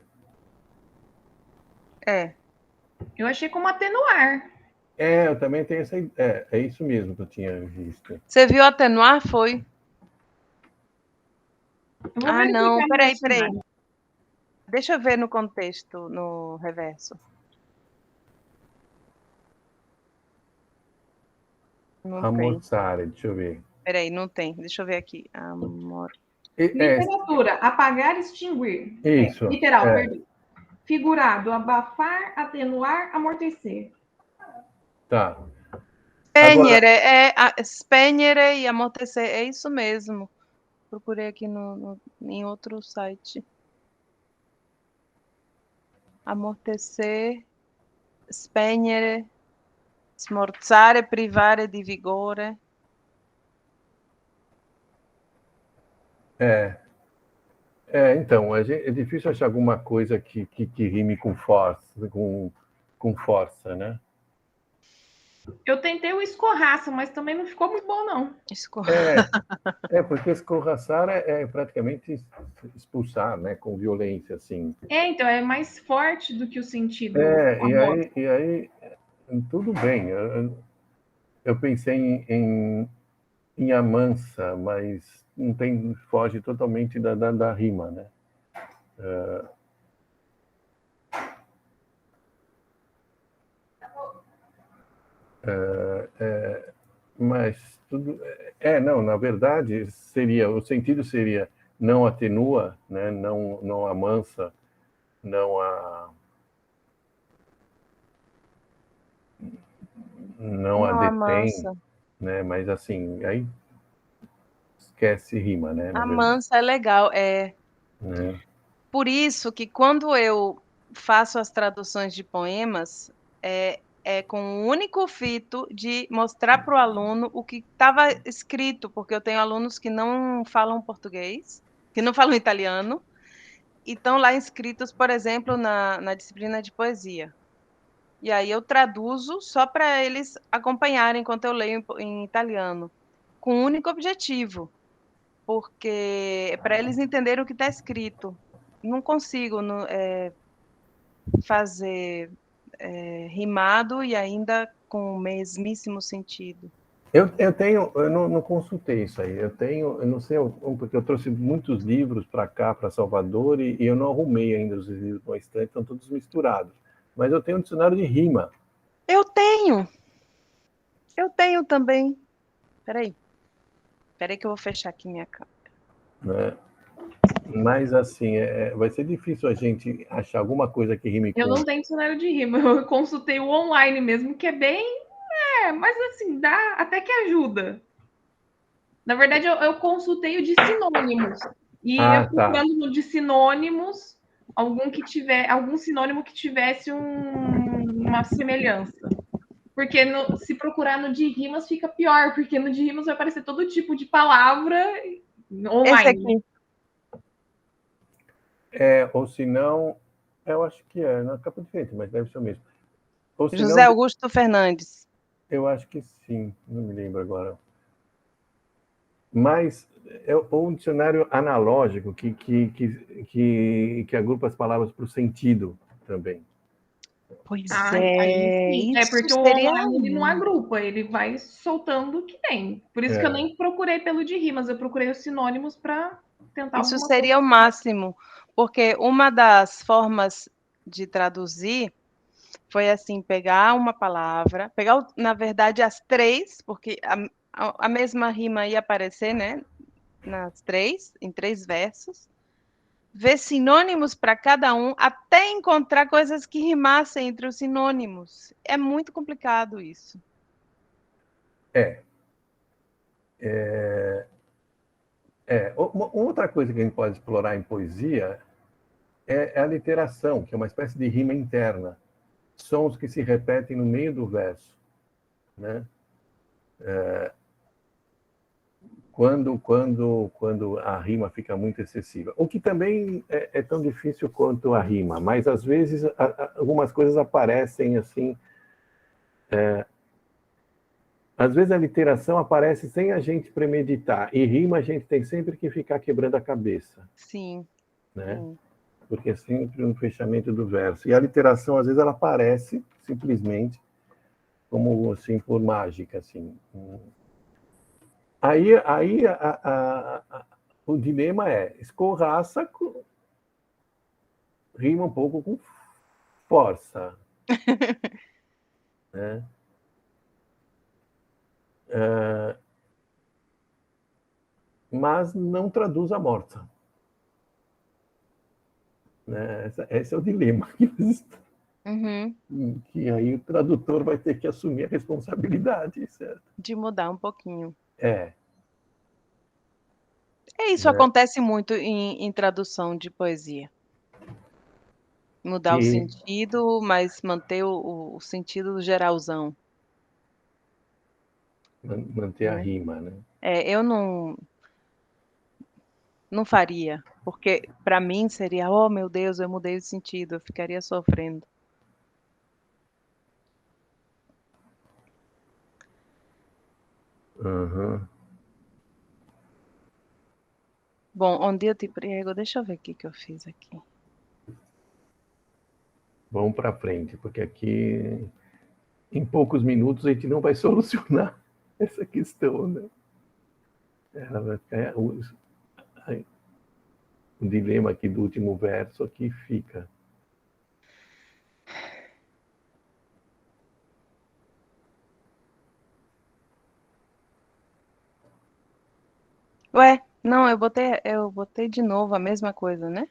Eu achei como atenuar. Eu também tenho essa ideia. É isso mesmo que eu tinha visto. Você viu atenuar? Foi. Não, peraí. Deixa eu ver no contexto, no reverso. Ammorzare, deixa eu ver. Peraí, não tem. Deixa eu ver aqui. Amor. Literatura, apagar, extinguir. Isso. Literal, perdão. Figurado, abafar, atenuar, amortecer. Tá. Spegnere e amortecer, é isso mesmo. Procurei aqui em outro site. Amortecer, spegnere, smorzare, privare di vigore. Então, é difícil achar alguma coisa que rime com força, com força, né? Eu tentei o escorraça, mas também não ficou muito bom, não. Porque escorraçar é praticamente expulsar, né? Com violência, assim. Então, é mais forte do que o sentido. E aí tudo bem. Eu pensei em Amansa, mas não tem, foge totalmente da rima, né? Mas tudo não, na verdade seria, o sentido seria não atenua, né? Não amansa, não a Não detém, amansa. né? Mas assim, aí esquece rima, né? Na verdade, Amansa é legal, né? Por isso que quando eu faço as traduções de poemas, é com o único fito de mostrar para o aluno o que estava escrito, porque eu tenho alunos que não falam português, que não falam italiano, e estão lá inscritos, por exemplo, na disciplina de poesia. E aí eu traduzo só para eles acompanharem enquanto eu leio em italiano, com um único objetivo, porque é para eles entenderem o que está escrito. Não consigo fazer rimado e ainda com o mesmíssimo sentido. Eu tenho, eu não consultei isso aí. Eu não sei, porque eu trouxe muitos livros para cá, para Salvador, e eu não arrumei ainda os livros no estante, estão todos misturados. Mas eu tenho um dicionário de rima. Eu tenho também. Peraí que eu vou fechar aqui minha câmera. Né? Mas, assim, vai ser difícil a gente achar alguma coisa que rime com... Eu não tenho dicionário de rima, eu consultei o online mesmo, que é bem... mas assim, dá até que ajuda. Na verdade, eu consultei o de sinônimos. E eu tá. procurando no de sinônimos, algum sinônimo que tivesse uma semelhança. Porque se procurar no de rimas fica pior, porque no de rimas vai aparecer todo tipo de palavra Esse online. aqui, Ou se não, eu acho que na capa diferente, mas deve ser o mesmo. Ou se José não, Augusto Fernandes. eu acho que sim, não me lembro agora. Mas ou um dicionário analógico que agrupa as palavras para o sentido também. Pois Aí sim. É isso porque o seria online ele não agrupa, ele vai soltando o que tem. Por isso que eu nem procurei pelo de rimas, eu procurei os sinônimos para tentar isso alguma coisa. seria o máximo, porque uma das formas de traduzir foi assim, pegar uma palavra, pegar, na verdade, as três, porque a mesma rima ia aparecer, né, em três versos, ver sinônimos para cada um, até encontrar coisas que rimassem entre os sinônimos. É muito complicado isso. Uma outra coisa que a gente pode explorar em poesia é a literação, que é uma espécie de rima interna. Sons que se repetem no meio do verso, né? Quando a rima fica muito excessiva. O que também é tão difícil quanto a rima, mas às vezes algumas coisas aparecem assim. Às vezes a literação aparece sem a gente premeditar, e rima a gente tem sempre que ficar quebrando a cabeça, Sim, né? sim. Porque é sempre um fechamento do verso. E a literação, às vezes, ela aparece simplesmente como assim, por mágica, assim. Aí o dilema é escorraça, rima um pouco com força, né? Mas não traduz a morta, né? Esse é o dilema Uhum. que aí o tradutor vai ter que assumir a responsabilidade, certo? De mudar um pouquinho. É. Isso Né? acontece muito em tradução de poesia. Mudar o E sentido, mas manter o sentido geralzão, manter a né? rima, né? Eu não faria, porque para mim seria, oh meu Deus, eu mudei o sentido, eu ficaria sofrendo. Uhum. Bom, onde eu te prego, deixa eu ver o que eu fiz aqui. Vamos para frente, porque aqui em poucos minutos a gente não vai solucionar essa questão, né? Ela vai ficar, o dilema aqui do último verso aqui fica. Ué, não, eu botei de novo a mesma coisa, né?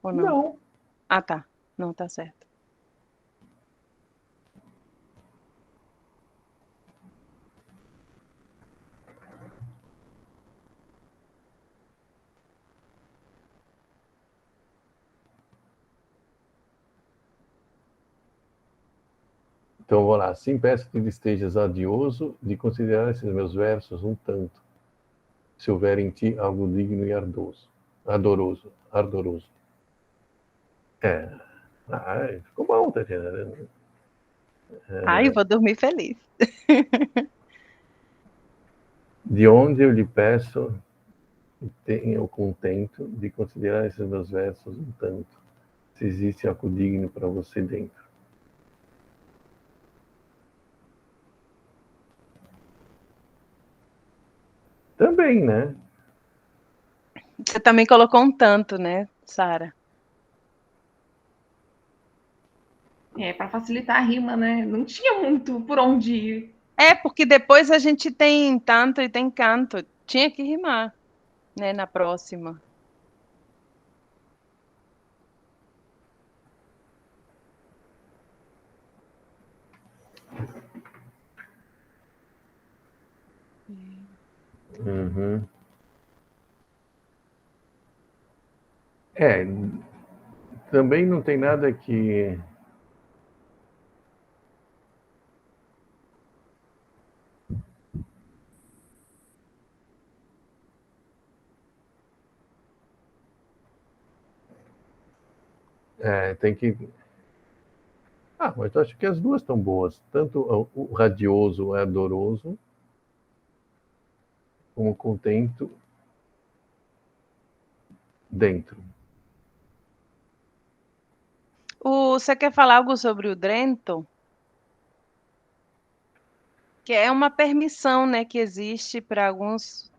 Ou não? Não, Ah, tá. Não, tá certo. então vou lá. Assim peço que estejas adioso de considerar esses meus versos um tanto, se houver em ti algo digno e ardoroso. Ficou bom, Tatiana. Ai, eu vou dormir feliz. De onde eu lhe peço que tenha o contento de considerar esses meus versos um tanto, se existe algo digno para você dentro. Também, né? Você também colocou um tanto, né, Sara? Para facilitar a rima, né? Não tinha muito por onde ir. É, porque depois a gente tem tanto e tem canto. Tinha que rimar, né, na próxima. Uhum. Também não tem nada que... tem que... mas eu acho que as duas estão boas. Tanto o radioso, o ardoroso, como o contento dentro. Você quer falar algo sobre o Drento? Que é uma permissão, né, que existe para algumas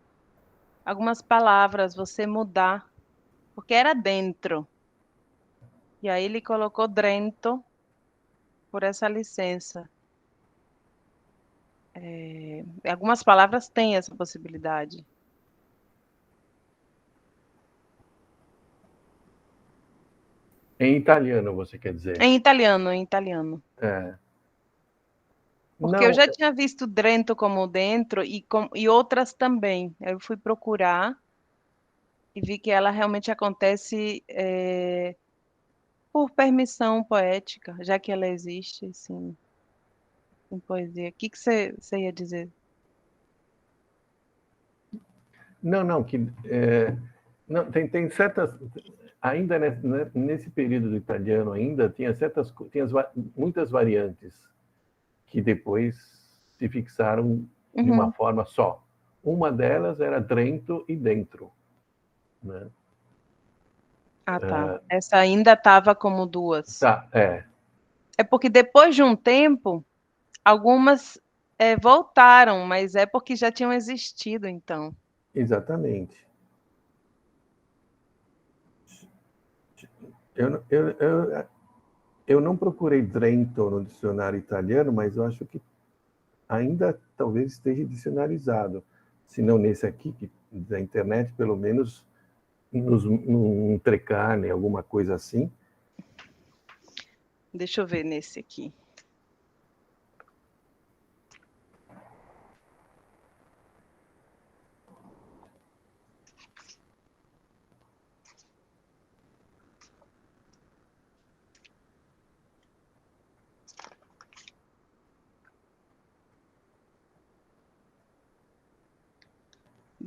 palavras você mudar, porque era dentro. E aí ele colocou Drento por essa licença. Algumas palavras têm essa possibilidade. Em italiano, você quer dizer? Em italiano, em italiano. Porque eu Não, já tinha visto Drento como dentro e outras também. Eu fui procurar e vi que ela realmente acontece por permissão poética, já que ela existe, sim, em poesia. O que você ia dizer? não, não, tem certas... Ainda nesse período do italiano, ainda tinha muitas variantes que depois se fixaram de uma forma só. Uma delas era Drento e dentro, né? Ah, tá. Essa ainda estava como duas. Tá, É porque depois de um tempo, algumas voltaram, mas é porque já tinham existido, então. exatamente. Eu não procurei Drento no dicionário italiano, mas eu acho que ainda talvez esteja dicionarizado. Se não nesse aqui, da internet, pelo menos num Treccani, alguma coisa assim. Deixa eu ver nesse aqui.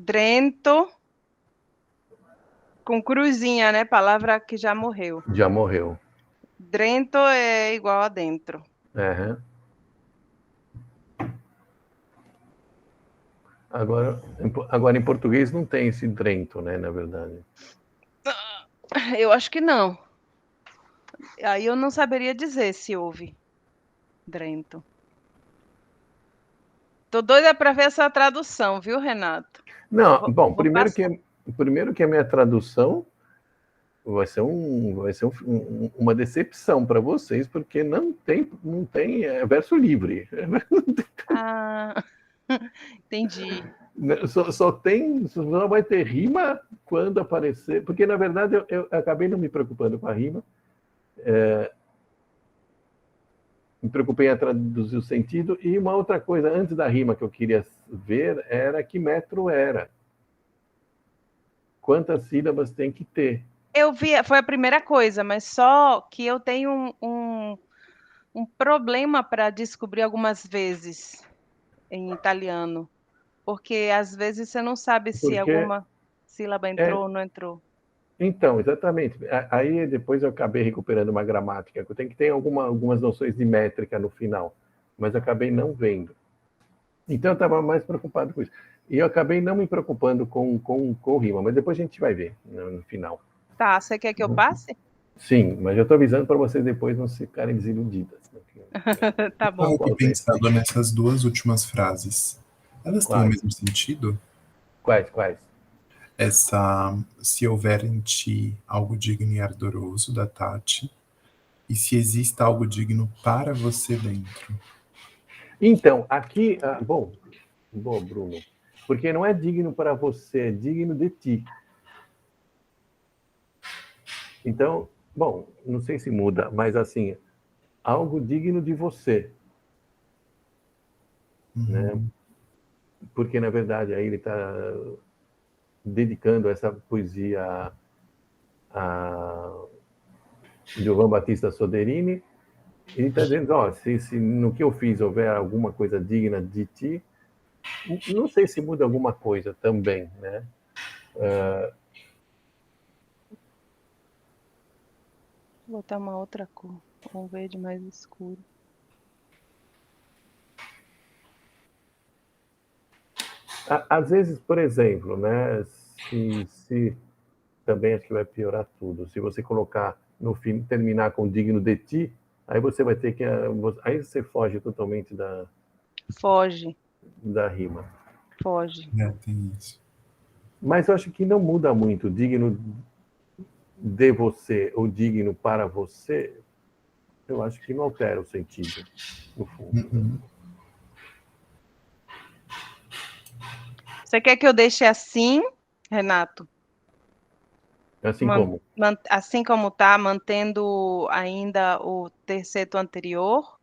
Drento, com cruzinha, né? Palavra que já morreu. Já morreu. Drento é igual a dentro. Uhum. Agora, em português não tem esse Drento, né, na verdade. Eu acho que não. Aí eu não saberia dizer se houve Drento. Tô doida para ver essa tradução, viu, Renato? Não, Vou primeiro passar. que a minha tradução vai ser uma decepção para vocês, porque não tem verso livre. Ah, entendi. Só vai ter rima quando aparecer, porque na verdade eu acabei não me preocupando com a rima, me preocupei em traduzir o sentido, e uma outra coisa, antes da rima que eu queria ver, era que metro era. Quantas sílabas tem que ter? Eu vi, foi a primeira coisa, mas só que eu tenho um problema para descobrir algumas vezes em italiano, porque às vezes você não sabe se Porque alguma sílaba entrou ou não entrou. Então, exatamente. Aí depois eu acabei recuperando uma gramática. Eu tenho que ter algumas noções de métrica no final, mas eu acabei não vendo. Então eu estava mais preocupado com isso. E eu acabei não me preocupando com rima, mas depois a gente vai ver no final. Tá, você quer que eu passe? Sim, mas eu estou avisando para vocês depois não ficarem desiludidas. Tá bom. Estava aqui pensando nessas duas últimas frases. Elas têm o Quais? mesmo sentido? Quais? Essa, se houver em ti algo digno e ardoroso, da Tati, e se exista algo digno para você dentro. Então, aqui, bom, Bruno, porque não é digno para você, é digno de ti. Então, bom, não sei se muda, mas assim, algo digno de você. Né? Porque, na verdade, aí ele está dedicando essa poesia a Giovan Battista Soderini. Ele está dizendo, se no que eu fiz houver alguma coisa digna de ti, não sei se muda alguma coisa também, né? Vou botar uma outra cor, um verde mais escuro. Às vezes, por exemplo, né? Se também acho que vai piorar tudo. Se você colocar no fim, terminar com digno de ti, aí você vai ter que. Aí você foge totalmente da rima. Foge. Tem isso. Mas eu acho que não muda muito. Digno de você ou digno para você, eu acho que não altera o sentido, no fundo. Né? Você quer que eu deixe assim, Renato? Assim como? Assim como tá, mantendo ainda o terceto anterior,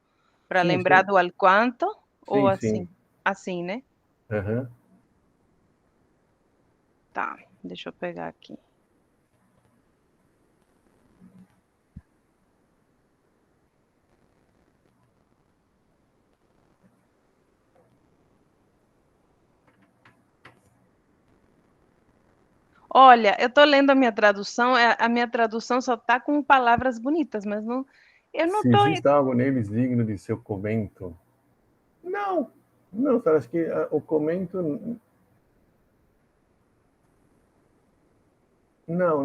para lembrar do alquanto, ou assim? Sim. Assim, né? Uhum. Tá, deixa eu pegar aqui. Olha, eu estou lendo a minha tradução só está com palavras bonitas, mas não, eu não Se estou... existe algo neles digno de seu comento. Não, acho que o comento... Não.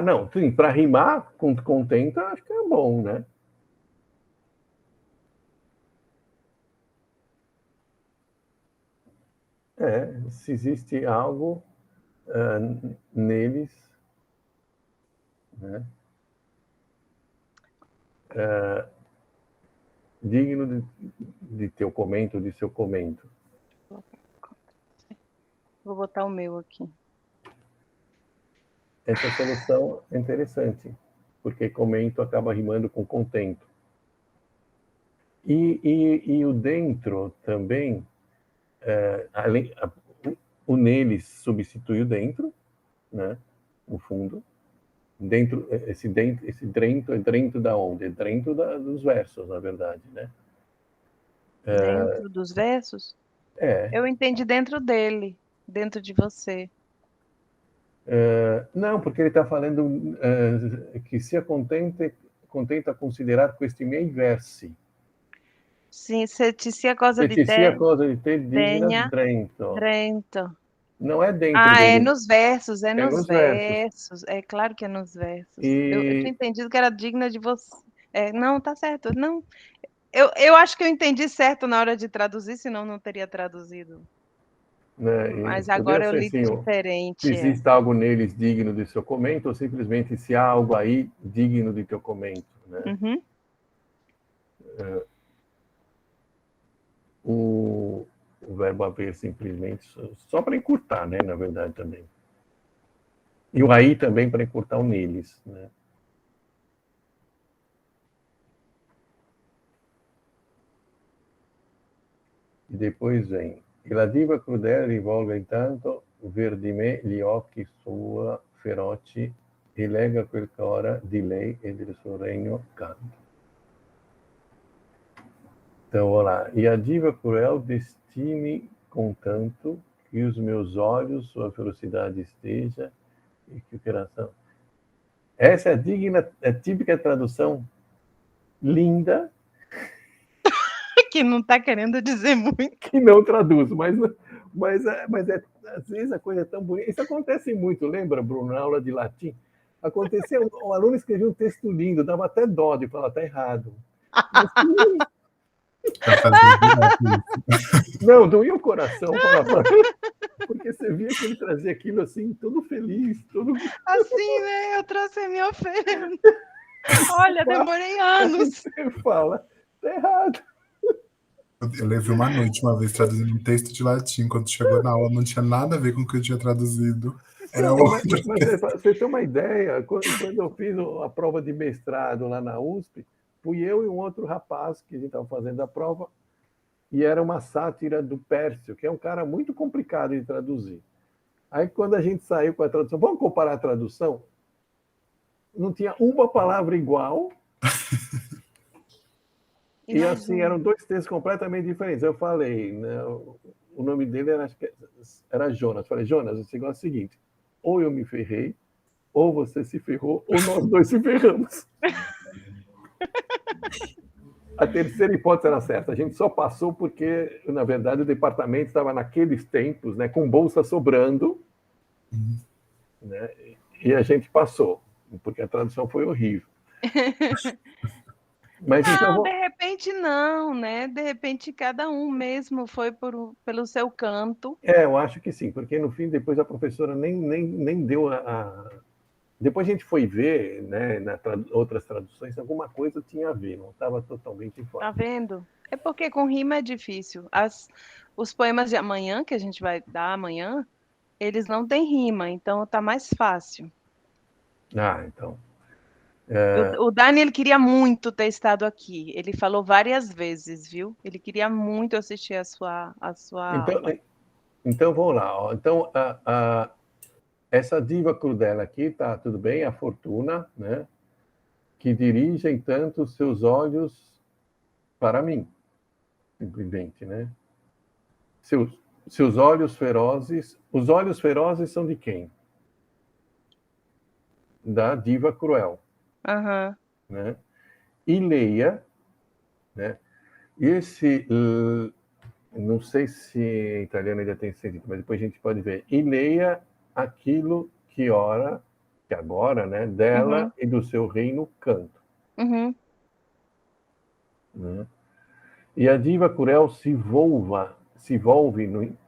Não, sim, para rimar com contenta, acho que é bom, né? Se existe algo neles, né? Digno de teu comento, de seu comento. Vou botar o meu aqui. Essa solução é interessante, porque comento acaba rimando com contento. E o dentro também, o neles substitui o dentro, né? No fundo. Esse dentro é dentro da onde? É dentro dos versos, na verdade, né? Dentro dos versos? Eu entendi dentro dele, dentro de você. Não, porque ele está falando que se contenta considerar questi miei versi. Sim, se ti sia cosa di Se ti sia te, cosa di te digna tenha drento. Não é dentro é dele. nos versos, É nos versos. É claro que é nos versos. E... Eu tinha entendido que era digna de você. Não, tá certo. Não, Eu acho que eu entendi certo na hora de traduzir, senão não teria traduzido. Né? Mas Poderia agora eu ser li assim, se diferente. existe algo neles digno de seu comento, ou simplesmente se há algo aí digno de teu comento. Né? Uhum. O verbo haver simplesmente, só para encurtar, né? Na verdade, também. E o aí também para encurtar o neles. Né? E depois vem. E la diva crudele rivolga intanto ver di me gli occhi sua feroci e lega quel che ora di lei e del suo regno canto. Então, olha lá. E a diva cruel destine com tanto que os meus olhos sua ferocidade esteja e que o coração... Essa é a digna, é a típica tradução linda Que não está querendo dizer muito. que não traduz, mas às vezes a coisa é tão bonita. Isso acontece muito, lembra, Bruno, na aula de latim? Aconteceu, o aluno escrevia um texto lindo, dava até dó de falar, tá errado. Mas, Pra fazer direto. não, doía o coração, porque você via que ele trazia aquilo assim, todo feliz, todo... Assim, né? Eu trouxe a minha oferenda. Olha, demorei anos. Você fala, tá errado. Eu levei uma noite uma vez traduzindo um texto de latim. Quando chegou na aula, não tinha nada a ver com o que eu tinha traduzido. Era Não, outro. mas você tem uma ideia, quando eu fiz a prova de mestrado lá na USP, fui eu e um outro rapaz que a gente estava fazendo a prova, e era uma sátira do Pércio, que é um cara muito complicado de traduzir. Aí, quando a gente saiu com a tradução, vamos comparar a tradução? Não tinha uma palavra igual, e assim, eram dois textos completamente diferentes. Eu falei, né, o nome dele era, acho que era Jonas. Falei, Jonas, o negócio é o seguinte, ou eu me ferrei, ou você se ferrou, ou nós dois se ferramos. A terceira hipótese era certa. A gente só passou porque, na verdade, o departamento estava naqueles tempos, né, com bolsa sobrando, né, e a gente passou, porque a tradução foi horrível. Mas não, então, de repente não, né? De repente cada um mesmo foi pelo seu canto. eu acho que sim, porque no fim, depois a professora nem deu Depois a gente foi ver, né, outras traduções, alguma coisa tinha a ver, não estava totalmente fora. Tá vendo? É porque com rima é difícil. Os poemas de amanhã, que a gente vai dar amanhã, eles não têm rima, então tá mais fácil. Ah, então. O Dani, ele queria muito ter estado aqui. Ele falou várias vezes, viu? Ele queria muito assistir a sua aula. Então vamos lá. Ó. Então, essa diva crudela aqui, tá tudo bem, a Fortuna, né? Que dirigem tanto os seus olhos para mim, simplesmente, né? Seus olhos ferozes. Os olhos ferozes são de quem? Da diva cruel. Uhum. Né? E leia, né? E esse, não sei se em italiano ainda tem sentido, mas depois a gente pode ver. E leia aquilo que agora, né, dela e do seu reino canto. Uhum. Né? E a diva cruel se volve no...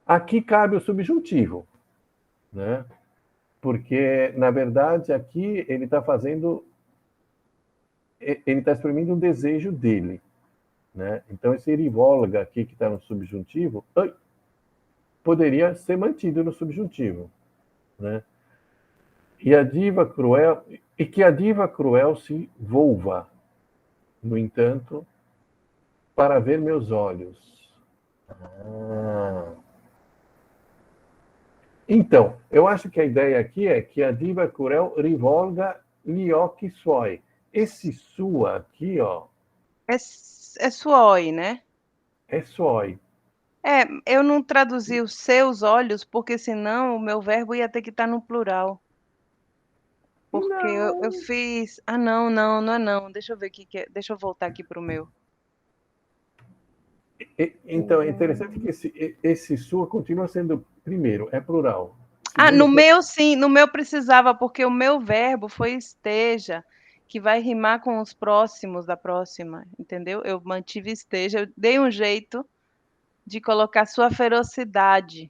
Aqui cabe o subjuntivo, né? Porque, na verdade, aqui ele está exprimindo um desejo dele, né? Então, esse rivolga aqui, que está no subjuntivo, poderia ser mantido no subjuntivo, né? E que a diva cruel se volva, no entanto, para ver meus olhos. Então, eu acho que a ideia aqui é que a diva cruel rivolga gli occhi suoi. Esse sua aqui, ó. É suoi, né? É suoi. Eu não traduzi os seus olhos, porque senão o meu verbo ia ter que estar no plural. Porque eu fiz... Ah, não é não. Deixa eu ver o que é. Deixa eu voltar aqui para o meu. Então, é interessante que esse sua continua sendo, primeiro, é plural. No meu sim, no meu precisava, porque o meu verbo foi esteja, que vai rimar com os próximos da próxima, entendeu? Eu mantive esteja, eu dei um jeito de colocar sua ferocidade.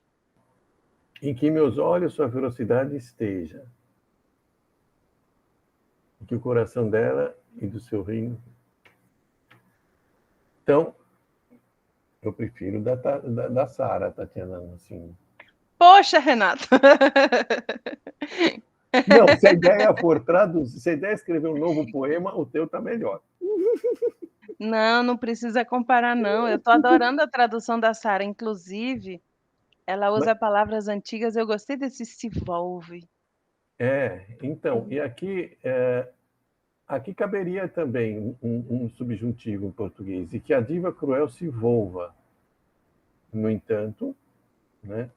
Em que meus olhos sua ferocidade esteja. Em que o coração dela e do seu reino. Então, eu prefiro da Sara, Tatiana, assim. Poxa, Renato! Não, se a ideia for traduzir, se a ideia é escrever um novo poema, o teu tá melhor. Não, não precisa comparar, não. Eu tô adorando a tradução da Sara. Inclusive, ela usa palavras antigas. Eu gostei desse se volve. Então, e aqui caberia também um subjuntivo em português, e que a diva cruel se volva. No entanto, né?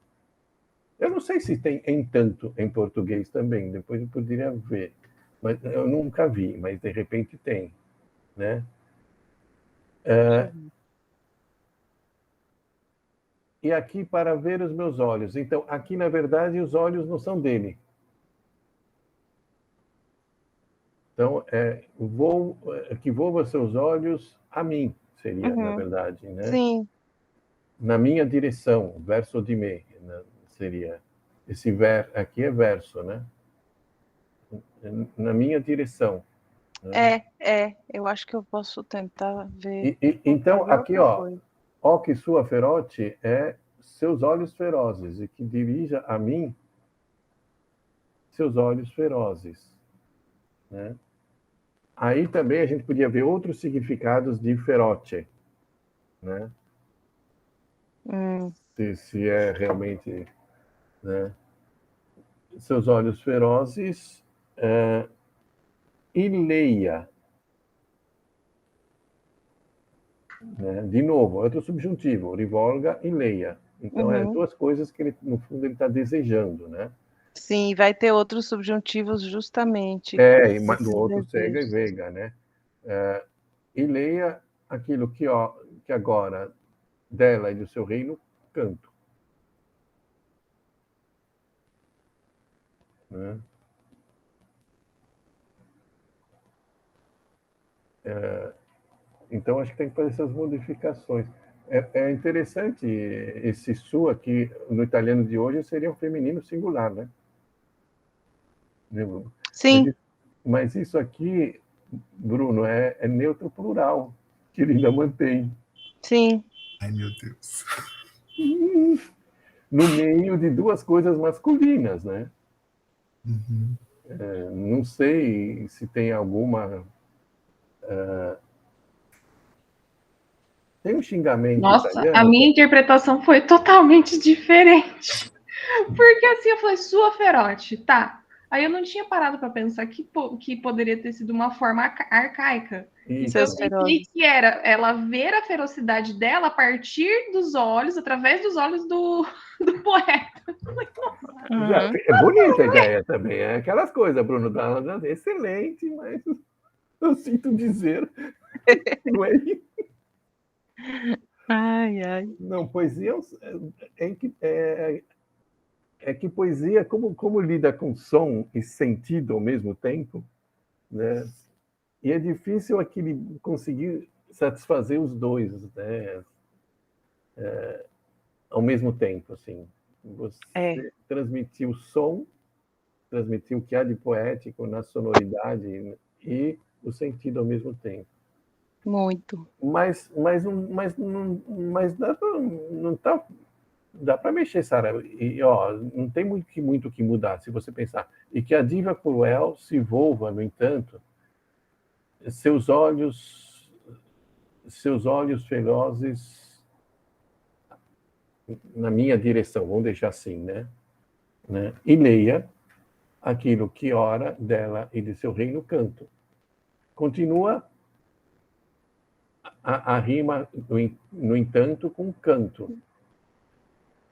Eu não sei se tem entanto em português também, depois eu poderia ver, mas eu nunca vi, mas de repente tem, né? E aqui para ver os meus olhos. Então, aqui na verdade os olhos não são dele. Então, que volva seus olhos a mim, seria, na verdade, né? Sim. Na minha direção, verso de me, né? Seria. Esse aqui é verso, né? Na minha direção. Né? Eu acho que eu posso tentar ver. Então, aqui, ó que sua ferote é seus olhos ferozes, e que dirija a mim seus olhos ferozes, né? Aí também a gente podia ver outros significados de feroce, né? Se é realmente, né? Seus olhos ferozes, e leia, né? De novo, outro subjuntivo, rivolga e leia. Então, é duas coisas que ele, no fundo, ele está desejando, né? Sim, vai ter outros subjuntivos justamente. E do outro cega e vega, né? E leia aquilo que agora dela e do seu reino canto, né? Então, acho que tem que fazer essas modificações. É interessante esse su aqui, no italiano de hoje, seria um feminino singular, né? Sim. Mas isso aqui, Bruno, é neutro plural, que ele ainda mantém. Sim. Ai, meu Deus. No meio de duas coisas masculinas, né? Não sei se tem alguma... Tem um xingamento Nossa, italiano? A minha interpretação foi totalmente diferente. Porque assim, eu falei, sua ferote, tá. Aí eu não tinha parado para pensar que poderia ter sido uma forma arcaica. Então eu pensei que era ela ver a ferocidade dela a partir dos olhos, através dos olhos do poeta. É bonita a ideia também. É aquelas coisas, Bruno, excelente, mas eu sinto dizer, não é isso? Ai. Não, poesia é que poesia, como lida com som e sentido ao mesmo tempo, né? E é difícil conseguir satisfazer os dois, né? Ao mesmo tempo, assim. Você transmitir o som, transmitir o que há de poético na sonoridade e o sentido ao mesmo tempo. Muito. Mas dá para mexer, Sara. E não tem muito que mudar, se você pensar. E que a diva cruel se volva, no entanto, seus olhos ferozes na minha direção, vamos deixar assim, né? E leia aquilo que ora dela e de seu reino canto. Continua a rima, no entanto, com canto.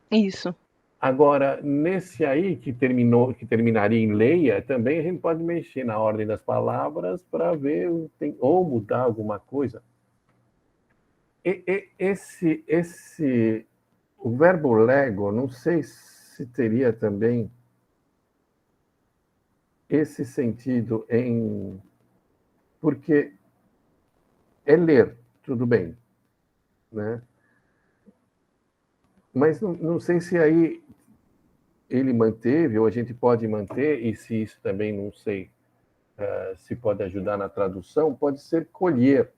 Isso. Agora, nesse aí que terminaria em leia, também a gente pode mexer na ordem das palavras para ver ou mudar alguma coisa. O verbo lego, não sei se teria também esse sentido em porque é ler, tudo bem, né? Mas não sei se aí ele manteve, ou a gente pode manter, e se isso também, não sei, se pode ajudar na tradução, pode ser colher.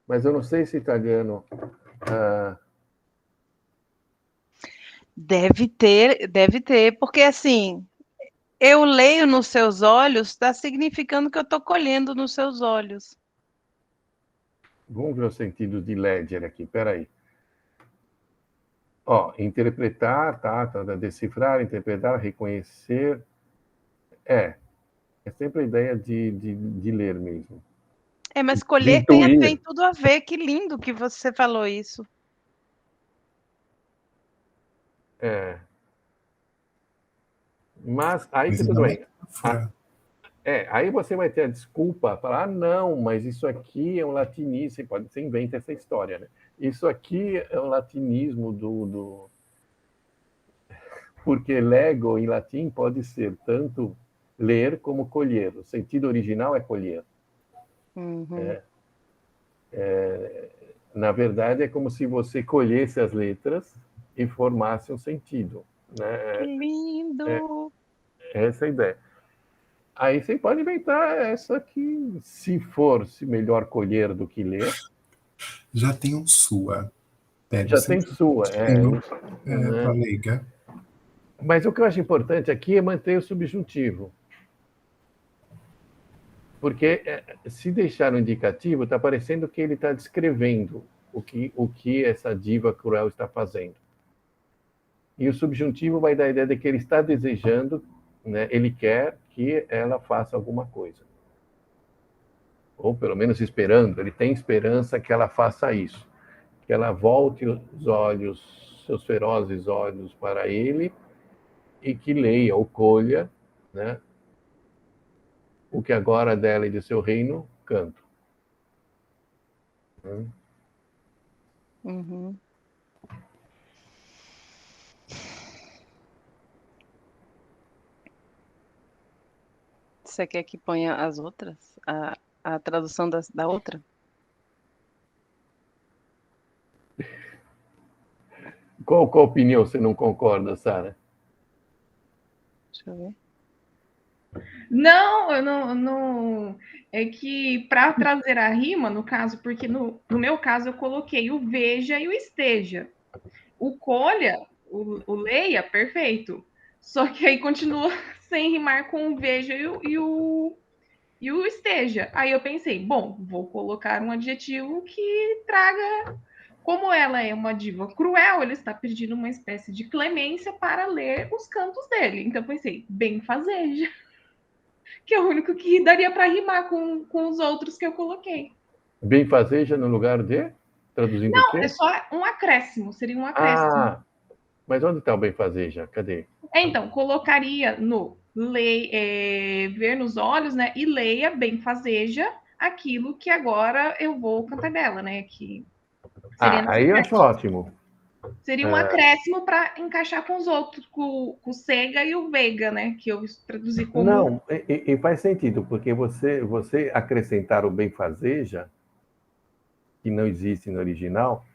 Mas eu não sei se italiano... Deve ter, porque assim, eu leio nos seus olhos, está significando que eu estou colhendo nos seus olhos. Vamos ver o sentido de ledger aqui, peraí. Ó, interpretar, tá, decifrar, interpretar, reconhecer. É sempre a ideia de ler mesmo. Mas colher tem tudo a ver, que lindo que você falou isso. Mas aí tudo bem. Aí você vai ter a desculpa, falar, não, mas isso aqui é um latinismo, você inventa essa história, né? Isso aqui é um latinismo porque lego em latim pode ser tanto ler como colher. O sentido original é colher. Na verdade, é como se você colhesse as letras e formasse um sentido, né? Que lindo! Essa é a ideia. Aí você pode inventar essa que, se melhor colher do que ler... Já tem um sua. Já tem sua, para leiga. Mas o que eu acho importante aqui é manter o subjuntivo. Porque se deixar no indicativo, está parecendo que ele está descrevendo o que essa diva cruel está fazendo. E o subjuntivo vai dar a ideia de que ele está desejando, né, ele quer que ela faça alguma coisa. Ou pelo menos esperando, ele tem esperança que ela faça isso. Que ela volte os olhos, seus ferozes olhos para ele e que leia ou colha, né, o que agora dela e de seu reino canto. Você quer que ponha as outras? A tradução da outra? Qual opinião você não concorda, Sara? Deixa eu ver. Não, eu não. É que para trazer a rima, no caso, porque no meu caso eu coloquei o veja e o esteja. O colha, o leia, perfeito. Só que aí continua sem rimar com o veja e o esteja. Aí eu pensei, bom, vou colocar um adjetivo que traga. Como ela é uma diva cruel, ele está pedindo uma espécie de clemência para ler os cantos dele. Então eu pensei, benfazeja, que é o único que daria para rimar com os outros que eu coloquei. Benfazeja no lugar de? Traduzindo o quê? Não, é só um acréscimo, seria um acréscimo. Mas onde está o benfazeja? Cadê? Então, colocaria no ver nos olhos, né? E leia, benfazeja, aquilo que agora eu vou cantar dela, né? Que seria aí eu acho ótimo. Seria um acréscimo para encaixar com os outros, com o Sega e o Vega, né? Que eu traduzi como... Não, e faz sentido, porque você acrescentar o benfazeja, que não existe no original,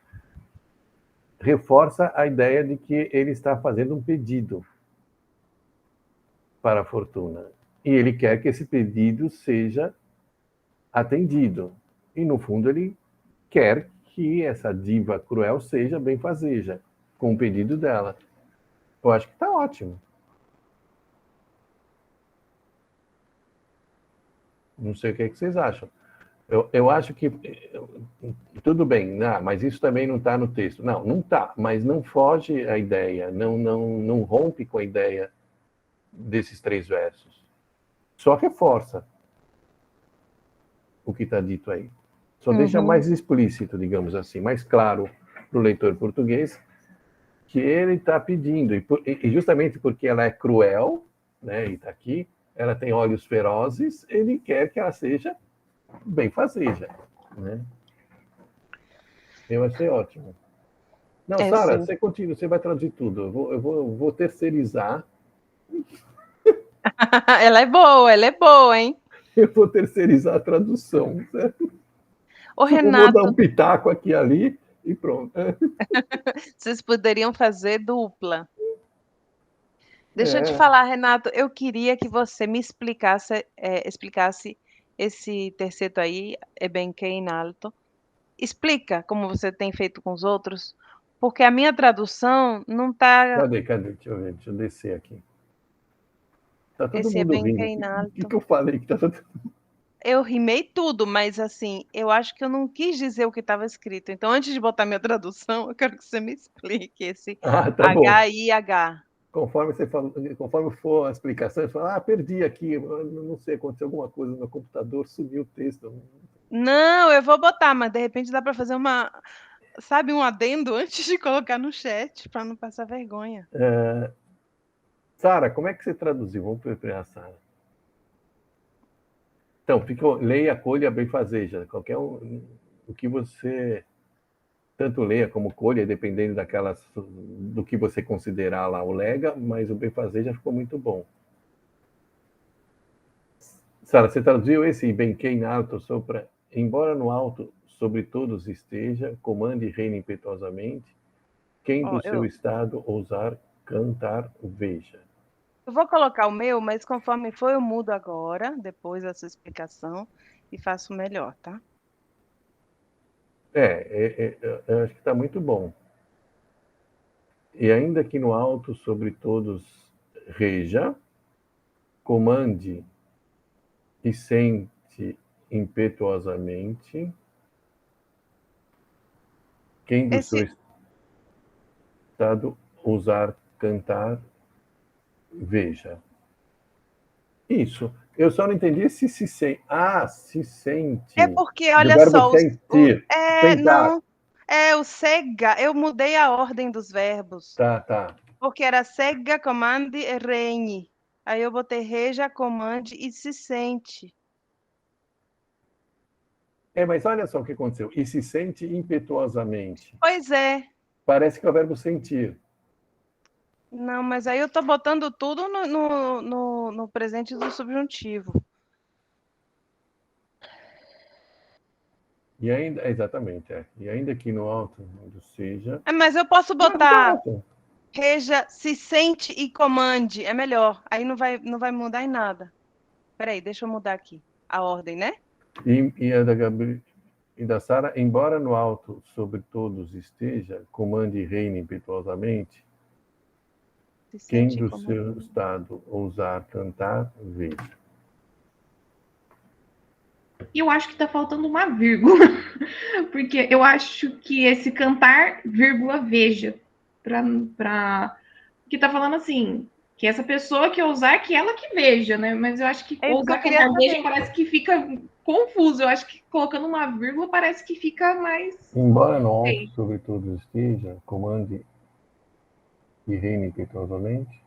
reforça a ideia de que ele está fazendo um pedido para a fortuna. E ele quer que esse pedido seja atendido. E, no fundo, ele quer que essa diva cruel seja benfazeja, com o pedido dela. Eu acho que está ótimo. Não sei o que vocês acham. Eu acho que tudo bem, mas isso também não está no texto. Não está, mas não foge a ideia, não rompe com a ideia desses 3 versos. Só reforça o que está dito aí. Só deixa mais explícito, digamos assim, mais claro para o leitor português que ele está pedindo. E justamente porque ela é cruel, né, e está aqui, ela tem olhos ferozes, ele quer que ela seja benfazeja, né? Eu achei ótimo. Não, Sara, você continua, você vai traduzir tudo. Eu vou terceirizar. Ela é boa, hein? Eu vou terceirizar a tradução, certo? Ô, Eu vou dar Renato, um pitaco aqui e ali e pronto. vocês poderiam fazer dupla. Deixa eu te É, falar, Renato, eu queria que você me explicasse esse terceto aí, Ebenque em alto. Explica como você tem feito com os outros, porque a minha tradução não está cadê? Deixa eu ver, deixa eu descer aqui. Tá todo esse mundo Ebenque rindo. em O que alto. que eu falei? Que tá todo... Eu rimei tudo, mas assim, eu acho que eu não quis dizer o que estava escrito. Então, antes de botar minha tradução, eu quero que você me explique esse Ah, tá bom. HIH. Conforme você falou, conforme for a explicação, você fala, perdi aqui, eu não sei, aconteceu alguma coisa no meu computador, sumiu o texto. Não, eu vou botar, mas de repente dá para fazer sabe, um adendo antes de colocar no chat, para não passar vergonha. Sara, como é que você traduziu? Vamos preparar a Sara. Então, leia, colha, benfazeja. Qualquer o que você tanto leia como colha, dependendo do que você considerar lá o lega, mas o benfazeja ficou muito bom. Sara, você traduziu esse benquém alto sopra, embora no alto sobre todos esteja, comande e reine impetuosamente, quem Ó, do seu estado ousar cantar, veja. eu vou colocar o meu, mas conforme for eu mudo agora, depois dessa explicação, e faço melhor, tá? Eu acho que está muito bom. E ainda que no alto sobre todos reja, comande e sente impetuosamente, quem do seu Esse, estado ousar cantar, veja. Isso. Eu só não entendi se sente. Se sente. é porque, Do olha verbo só, sentir. Sentar. não, o cega, eu mudei a ordem dos verbos, Tá. porque era cega, comande e reine. Aí eu botei reja, comande e se sente. Mas olha só o que aconteceu. E se sente impetuosamente. Pois é. Parece que é o verbo sentir. Não, mas aí eu estou botando tudo no presente do subjuntivo. E ainda, exatamente, E ainda que no alto seja. Mas eu posso Não, botar ótimo. reja, se sente e comande. É melhor. Aí não vai mudar em nada. Peraí, deixa eu mudar aqui a ordem, né? E a da Gabriel e da Sara, embora no alto sobre todos esteja, comande e reine impetuosamente, Se quem sente e do comande. seu estado ousar cantar, veja. E eu acho que tá faltando uma vírgula, porque eu acho que esse cantar, vírgula, veja, que tá falando assim, que essa pessoa que ousar, que ela que veja, né? Mas eu acho que É isso que eu ousar, queria cantar, veja, saber. parece que fica confuso. Eu acho que colocando uma vírgula parece que fica mais... Embora no alto sobre todos esteja, comande e reine impetuosamente,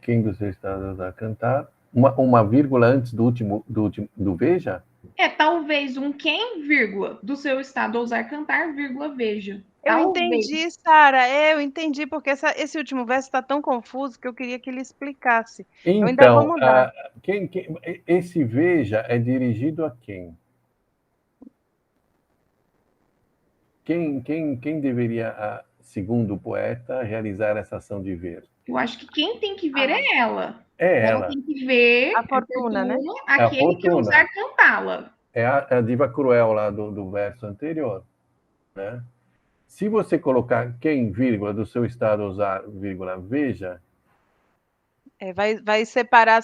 quem do seu estado ousar cantar, uma vírgula antes do veja? Talvez um quem, vírgula, do seu estado ousar cantar, vírgula, veja. Eu Talvez. entendi, Sara. Eu entendi, porque esse último verso está tão confuso que eu queria que ele explicasse. Eu ainda vou Então, mudar. esse veja é dirigido a quem? Quem deveria, segundo o poeta, realizar essa ação de ver? Eu acho que quem tem que ver é ela. É Ela ela. tem que ver A fortuna, né? aquele que ousar cantá-la. É a diva cruel lá do verso anterior, né? Se você colocar quem, vírgula, do seu estado usar, vírgula, veja... Vai separar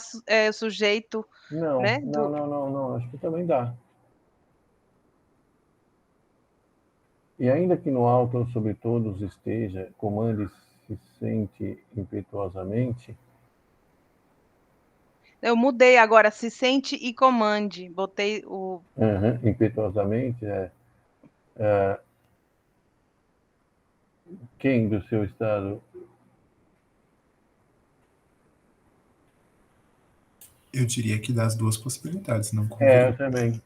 o sujeito, Não, né? não, acho que também dá. E ainda que no alto ou sobre todos esteja, comande se sente impetuosamente... Eu mudei agora, se sente e comande. Botei o... impetuosamente, quem do seu estado... Eu diria que dá as duas possibilidades, não com eu também.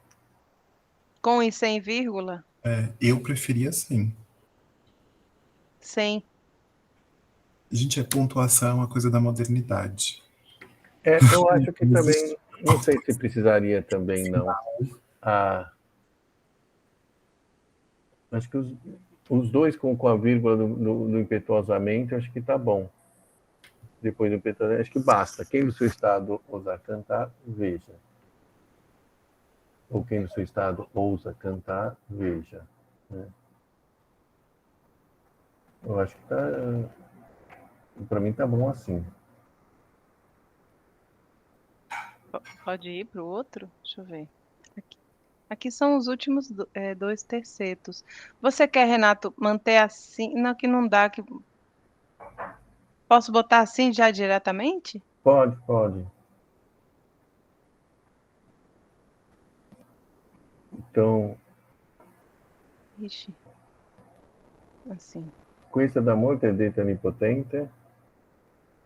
Com e sem vírgula? Eu preferia assim. Sem. Gente, a pontuação é uma coisa da modernidade. Eu acho que também, não sei se precisaria também, não. Acho que os dois com a vírgula no impetuosamente, acho que está bom. Depois do impetuosamente, acho que basta. Quem no seu estado ousar cantar, veja. Ou quem no seu estado ousa cantar, veja. Né? Eu acho que para mim está bom assim. Pode ir para o outro? Deixa eu ver. Aqui são os últimos dois tercetos. Você quer, Renato, manter assim? Não, que não dá. Posso botar assim já diretamente? Pode. Então, Ixi. Assim. questa d'amor te detta onipotente,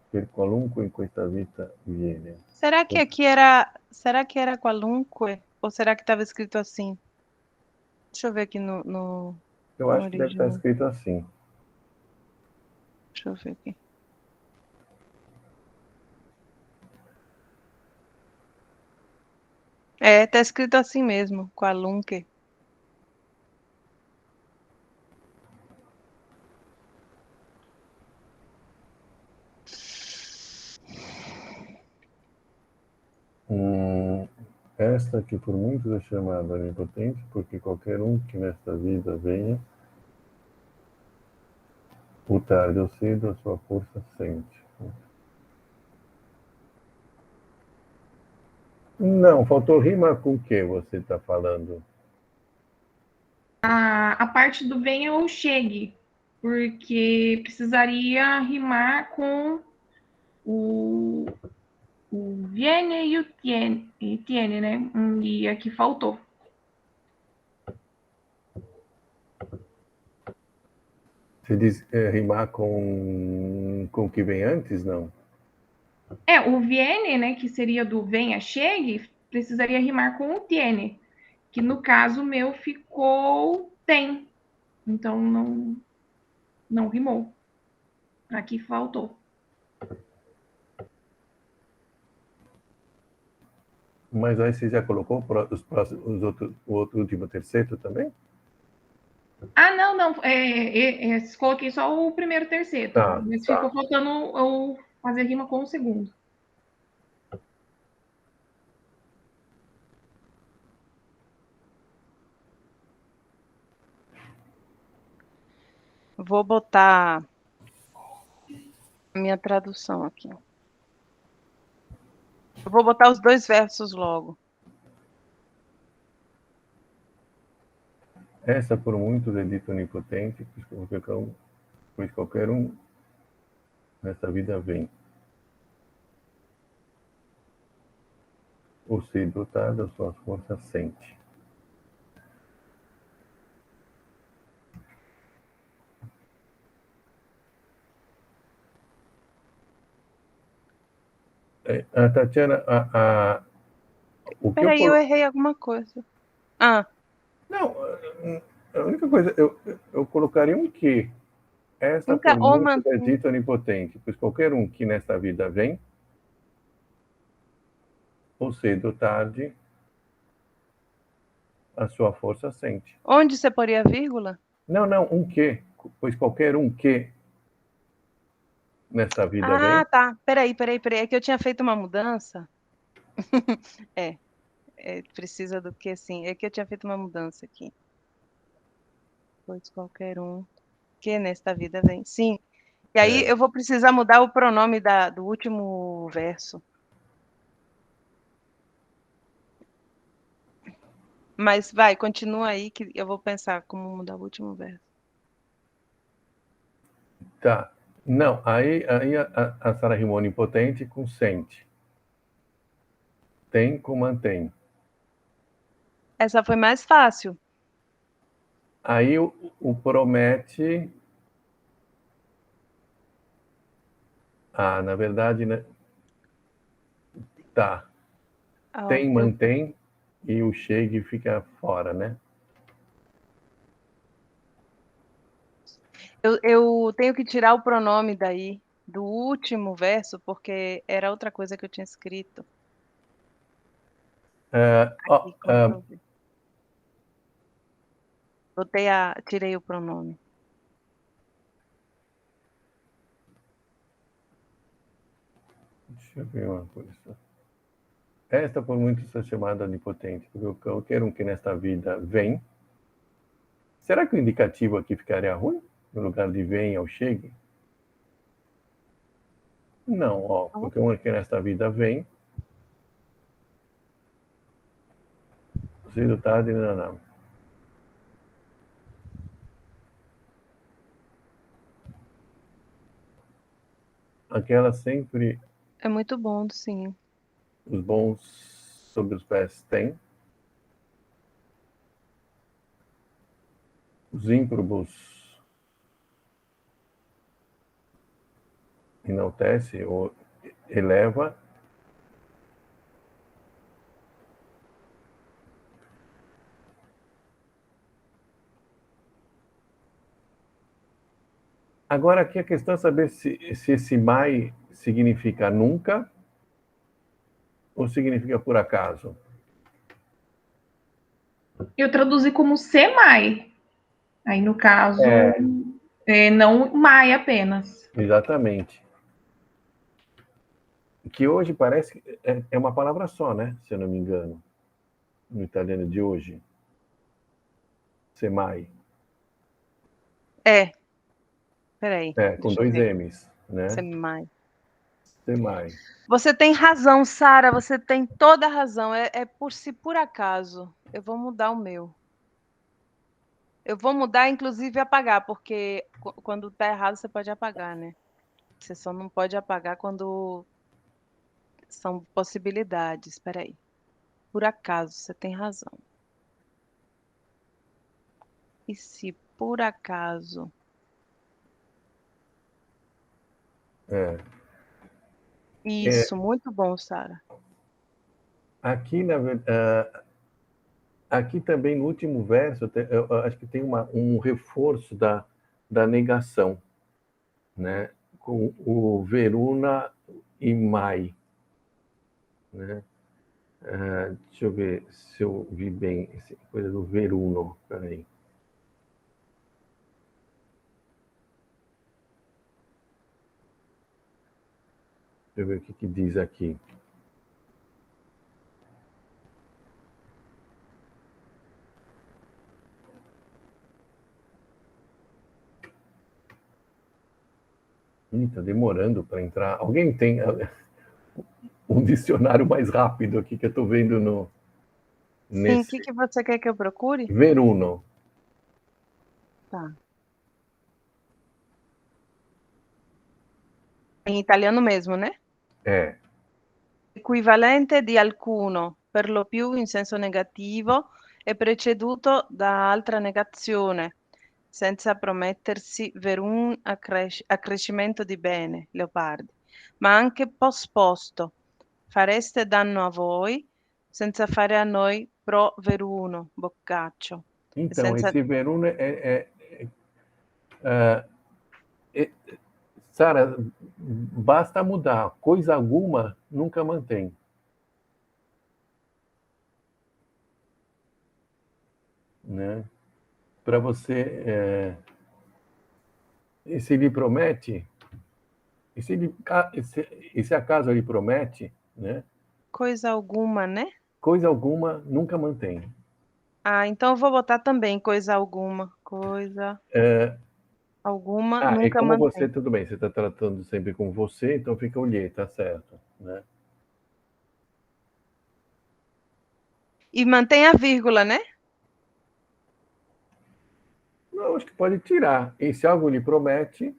per qualunque in questa vita viene. Será que aqui era qualunque? Ou será que estava escrito assim? Deixa eu ver aqui no Eu acho que deve estar original. escrito assim. Deixa eu ver aqui. Tá escrito assim mesmo, qualunque. Esta que por muitos é chamada onipotente, porque qualquer um que nesta vida venha, o tarde ou cedo, a sua força sente. Não, faltou rima com o que você está falando? A parte do venha ou chegue, porque precisaria rimar com o viene e o tiene, né? E aqui faltou. Você diz rimar com o que vem antes, não? O viene, né, que seria do venha, chegue, precisaria rimar com o tiene, que no caso meu ficou tem. Então não rimou. Aqui faltou. Mas aí você já colocou o outro último terceiro também? Não. Coloquei só o primeiro terceiro. Tá. Mas ficou faltando eu fazer rima com o segundo. Vou botar a minha tradução aqui. Eu vou botar os dois versos logo. Essa por muitos é dita onipotente, pois qualquer um nesta vida vem. O ser dotado das suas forças sente. A Tatiana, o que Peraí, eu errei alguma coisa. Não, a única coisa, eu colocaria um que. Esta Então, por muitos é dita onipotente, pois qualquer um que nesta vida vem, ou cedo ou tarde, a sua força sente. Onde você poria a vírgula? Não, um que, pois qualquer um que nesta vida vem. Tá. Peraí. É que eu tinha feito uma mudança. Precisa do que, sim. É que eu tinha feito uma mudança aqui. Pois qualquer um que nesta vida vem. Sim. E aí eu vou precisar mudar o pronome do último verso. Mas vai, continua aí que eu vou pensar como mudar o último verso. Tá. Não, aí a Sara rimou onipotente com sente. Tem com mantém. Essa foi mais fácil. Aí o promete. Na verdade, né? Tá. Tem, mantém e o chegue fica fora, né? Eu tenho que tirar o pronome daí. do último verso, porque era outra coisa que eu tinha escrito. Aqui, quando eu vi. Tirei o pronome. Deixa eu ver uma coisa. Esta por muitos é chamada onipotente, porque qualquer um que nesta vida vem. Será que o indicativo aqui ficaria ruim? No lugar de vem ou chegue? Não, ó, porque um que nesta vida vem. Cedo, tarde, não. Aquela sempre. É muito bom, sim. Os bons sobre os pés têm. Os ímprobos enaltece ou eleva. Agora aqui a questão é saber se esse mai significa nunca ou significa por acaso. Eu traduzi como semai. Aí, no caso, não mai apenas. Exatamente. Que hoje parece que é uma palavra só, né? Se eu não me engano. No italiano de hoje. Semai. Peraí. Com dois M's, né? Semai. Semai. Você tem razão, Sara, você tem toda a razão. É por acaso. Eu vou mudar o meu. Eu vou mudar, inclusive, apagar, porque quando tá errado você pode apagar, né? Você só não pode apagar quando são possibilidades. Espera aí. Por acaso, você tem razão. E se por acaso... Isso, muito bom, Sara. Aqui, na verdade, aqui também no último verso, eu acho que tem um reforço da negação, né? Com o Veruna e Mai, né? Deixa eu ver se eu vi bem essa coisa do Veruno. Peraí. Deixa eu ver o que diz aqui. Está demorando para entrar. Alguém tem um dicionário mais rápido aqui que eu estou vendo no. Sim, o que você quer que eu procure? Veruno. Tá. Em italiano mesmo, né? Equivalente di alcuno, per lo più in senso negativo, è preceduto da altra negazione, senza promettersi verun accrescimento di bene, Leopardi, ma anche posposto. Fareste danno a voi, senza fare a noi pro veruno, Boccaccio. Então, esse Veruno Sara, basta mudar. Coisa alguma nunca mantém. Né? Para você... E se lhe promete... E se acaso ele promete... Né? Coisa alguma, né? Coisa alguma nunca mantém. Então eu vou botar também coisa alguma. Coisa alguma nunca e como mantém. você, tudo bem, você está tratando sempre com você, então fica olhê, tá certo, né? E mantém a vírgula, né? Não, acho que pode tirar. E se algo lhe promete...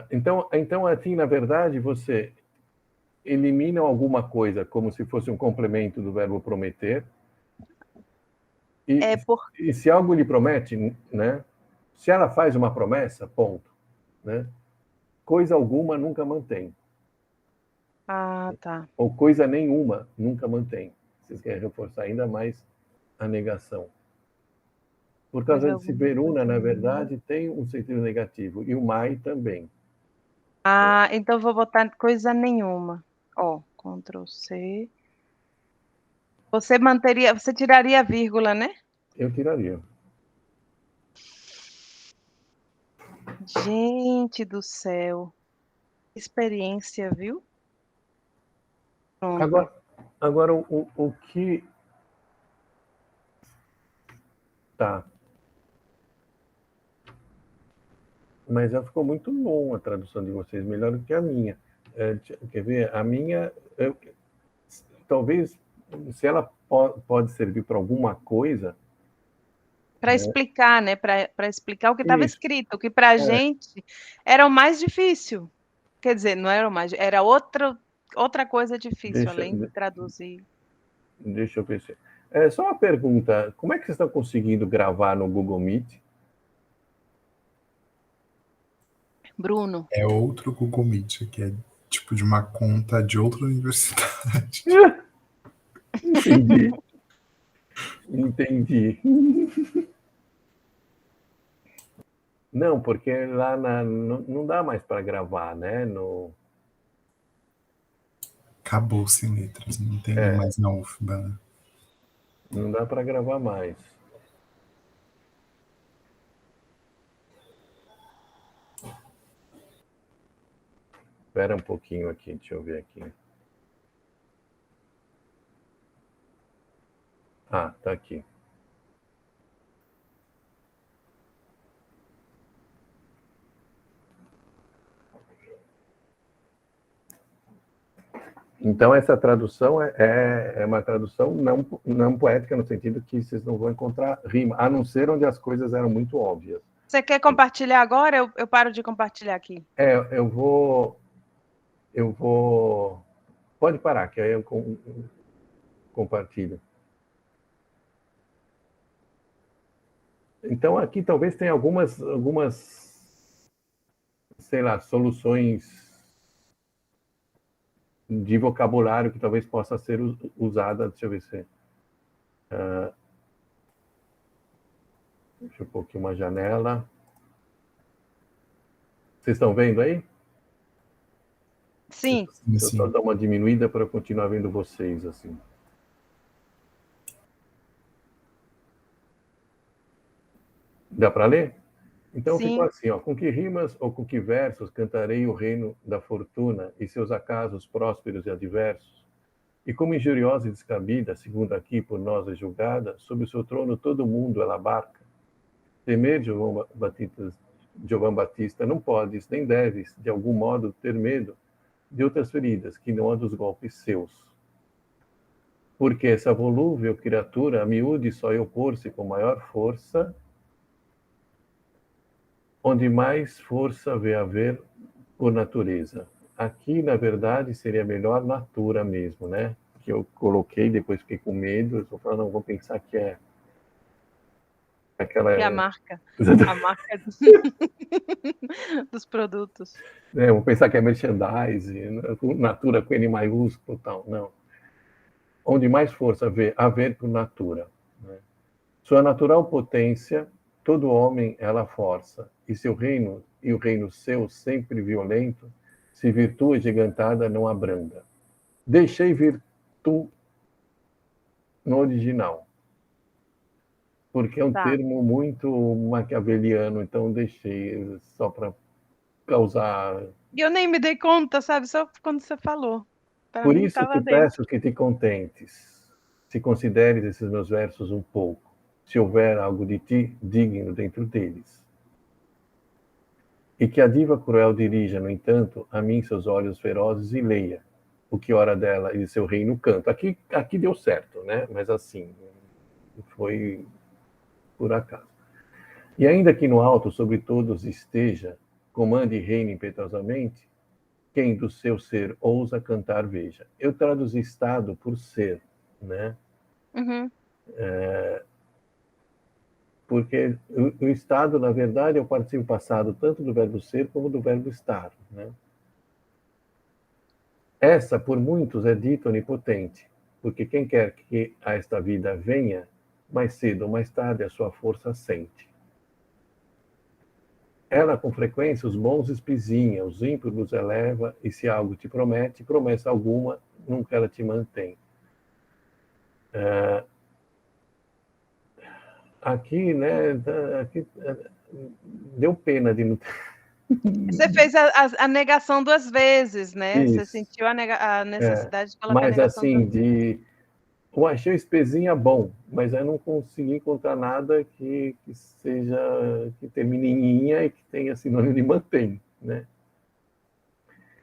Então, assim, na verdade, você elimina alguma coisa como se fosse um complemento do verbo prometer. E se algo lhe promete, né? Se ela faz uma promessa, ponto. Né? Coisa alguma nunca mantém. Tá. Ou coisa nenhuma nunca mantém. Vocês querem reforçar ainda mais a negação. Por causa Mas desse alguma Veruna, coisa na não. verdade, tem um sentido negativo. E o Mai também. Ah, então eu vou botar coisa nenhuma. Ó, Ctrl C. Você tiraria a vírgula, né? Eu tiraria. Gente do céu. Experiência, viu? Pronto. Agora o que... Tá. Mas já ficou muito bom a tradução de vocês, melhor do que a minha. Quer ver? A minha, talvez, se ela pode servir para alguma coisa... Para explicar, né? Para explicar o que estava Isso. escrito, que para a gente era o mais difícil. Quer dizer, não era o mais, era outra coisa difícil, além de traduzir. Deixa eu ver se... só uma pergunta. Como é que vocês estão conseguindo gravar no Google Meet? Bruno, É outro Google Meet, que é tipo de uma conta de outra universidade. Entendi. Entendi. Não, porque lá não dá mais para gravar, né? Acabou sem letras, não tem mais na UFBA. Né? Não dá para gravar mais. Espera um pouquinho aqui, deixa eu ver aqui. Ah, tá aqui. Então, essa tradução é uma tradução não poética, no sentido que vocês não vão encontrar rima, a não ser onde as coisas eram muito óbvias. você quer compartilhar agora? Eu paro de compartilhar aqui. Eu vou... Pode parar, que aí eu compartilho. Então, aqui talvez tenha algumas, sei lá, soluções de vocabulário que talvez possa ser usada. Deixa eu ver se... deixa eu pôr aqui uma janela. Vocês estão vendo aí? Sim. Deixa eu só dar uma diminuída para continuar vendo vocês, assim. Dá para ler? Então Sim. ficou assim, ó. Com que rimas ou com que versos cantarei o reino da fortuna e seus acasos prósperos e adversos? E como injuriosa e descabida, segundo aqui por nós é julgada, sob o seu trono todo mundo ela abarca. Temer Giovão Batista não podes, nem deves, de algum modo, ter medo de outras feridas, que não a dos golpes seus. Porque essa volúvel criatura, a miúde só opor-se com maior força, onde mais força vê haver por natureza. Aqui, na verdade, seria melhor natura mesmo, né? Que eu coloquei, depois fiquei com medo, eu estou falando, não, vou pensar que é aquela... Que é a marca dos produtos. Vou pensar que é merchandising, natura com N maiúsculo e tal, não. Onde mais força vê haver por natura. Né? Sua natural potência, todo homem ela força, e seu reino, e o reino seu, sempre violento, se virtude gigantada não abranda. Deixei virtu no original, porque é um termo muito maquiaveliano, então deixei só para causar... E eu nem me dei conta, sabe? Só quando você falou. Pra Por mim, isso tava te dentro. peço que te contentes, se consideres esses meus versos um pouco, se houver algo de ti digno dentro deles. E que a diva cruel dirija, no entanto, a mim seus olhos ferozes e leia o que hora dela e de seu reino canto. Aqui deu certo, né? Mas assim, foi por acaso. E ainda que no alto sobre todos esteja, comande e reine impetuosamente, quem do seu ser ousa cantar, veja. Eu traduzi estado por ser, né? Uhum. Porque o estado, na verdade, é o participo passado tanto do verbo ser como do verbo estar, né? Essa, por muitos, é dita onipotente, porque quem quer que a esta vida venha, mais cedo ou mais tarde a sua força sente. Ela, com frequência, os bons espizinha, os ímpios os eleva, e se algo te promete, promessa alguma, nunca ela te mantém. Aqui, né, aqui, deu pena de não ter... Você fez a negação 2 vezes, né? Você Isso. sentiu a necessidade de colocar a Mas negação assim, 2 vezes. eu achei o espezinha bom, mas eu não consegui encontrar nada que seja, que termine em inha e que tenha sinônimo de mantém, né?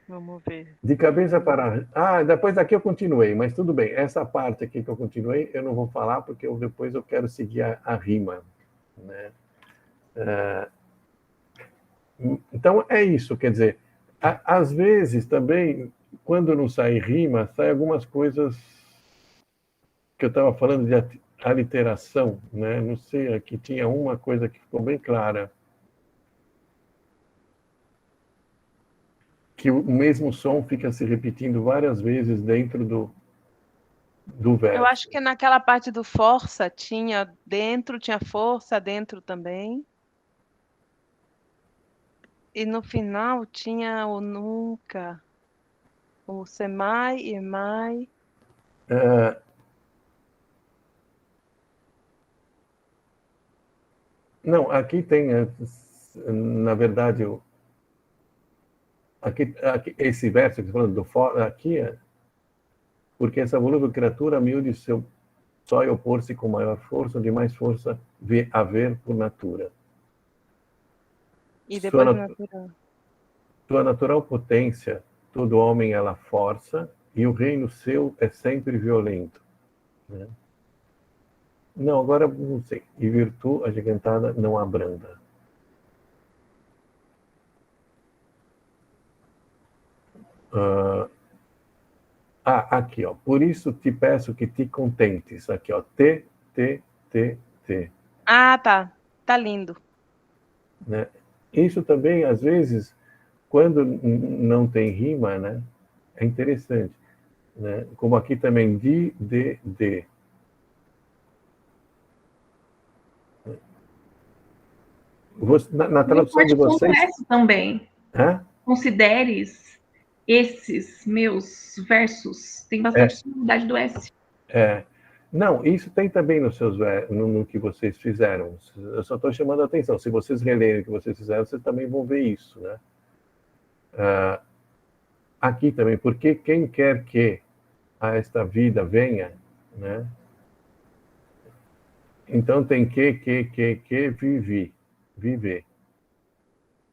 Vamos ver. De cabeça para... depois daqui eu continuei, mas tudo bem. Essa parte aqui que eu continuei, eu não vou falar, porque depois eu quero seguir a rima, né? Então, é isso, quer dizer, às vezes também, quando não sai rima, sai algumas coisas que eu estava falando de aliteração, né? Não sei, aqui tinha uma coisa que ficou bem clara, que o mesmo som fica se repetindo várias vezes dentro do verso. Eu acho que naquela parte do força tinha força dentro também. E no final tinha o nunca, o semai e mai. Não, aqui tem, na verdade, aqui, esse verso que você está falando do fora, aqui é porque essa volúvel criatura miúde seu só opor-se com maior força, onde mais força vê haver por natura. E depois natural. Sua natural potência, todo homem ela força, e o reino seu é sempre violento. Né? Não, agora não sei. E virtude agigantada não abranda. Aqui, ó. Por isso te peço que te contentes. Aqui, ó. T. Ah, tá. Tá lindo. Né? Isso também, às vezes, quando não tem rima, né? É interessante. Né? Como aqui também, de. Na tradução de vocês... também. Hã? Consideres esses meus versos. Tem bastante sonoridade do S. Não, isso tem também nos seus no que vocês fizeram. Eu só estou chamando a atenção. Se vocês relerem o que vocês fizeram, vocês também vão ver isso, né? Aqui também, porque quem quer que a esta vida venha, né? Então tem que viver.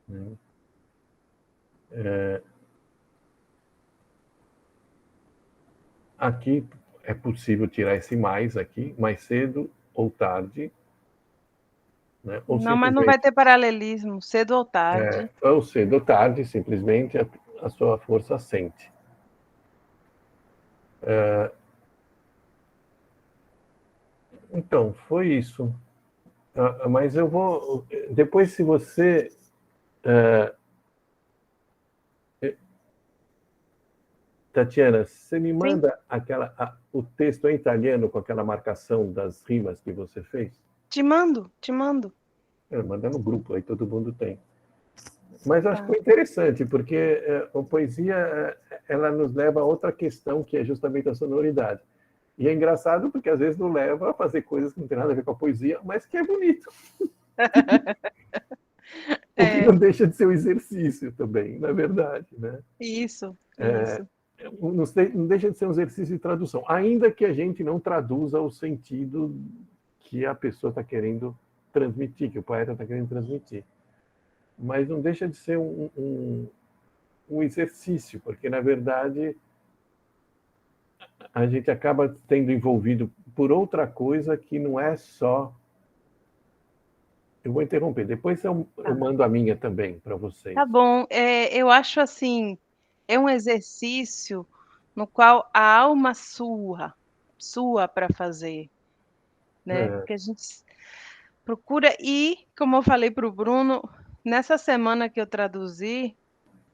Né? Aqui é possível tirar esse mais aqui, mais cedo ou tarde. Né? Ou não, mas não vai ter paralelismo, cedo ou tarde. Ou cedo ou tarde, simplesmente a sua força sente. Então, foi isso. Mas eu vou... Depois, se você... Tatiana, você me manda o texto em italiano com aquela marcação das rimas que você fez? Te mando. Manda no grupo, aí todo mundo tem. Mas acho que foi interessante, porque a poesia ela nos leva a outra questão, que é justamente a sonoridade. E é engraçado porque às vezes nos leva a fazer coisas que não tem nada a ver com a poesia, mas que é bonito. O que não deixa de ser um exercício também, na verdade. Né? Isso. Não deixa de ser um exercício de tradução, ainda que a gente não traduza o sentido que a pessoa está querendo transmitir, que o poeta está querendo transmitir. Mas não deixa de ser um exercício, porque, na verdade, a gente acaba tendo envolvido por outra coisa que não é só... Eu vou interromper, depois eu mando a minha também para vocês. Tá bom, eu acho assim, é um exercício no qual a alma sua para fazer, né? Porque a gente procura ir, como eu falei para o Bruno, nessa semana que eu traduzi,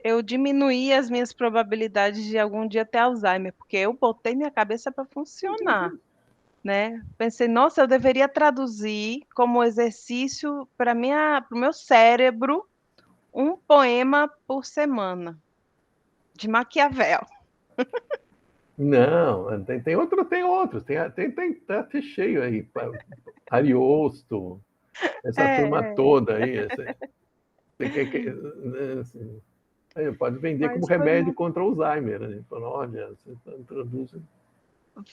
eu diminuí as minhas probabilidades de algum dia ter Alzheimer, porque eu botei minha cabeça para funcionar. né? Pensei, nossa, eu deveria traduzir como exercício para o meu cérebro um poema por semana, de Maquiavel. Não, tem outros, tá cheio aí. Ariosto, essa turma toda aí. Você assim, pode vender como Mas foi remédio muito... contra o Alzheimer. Né? Fala, olha, você introduz.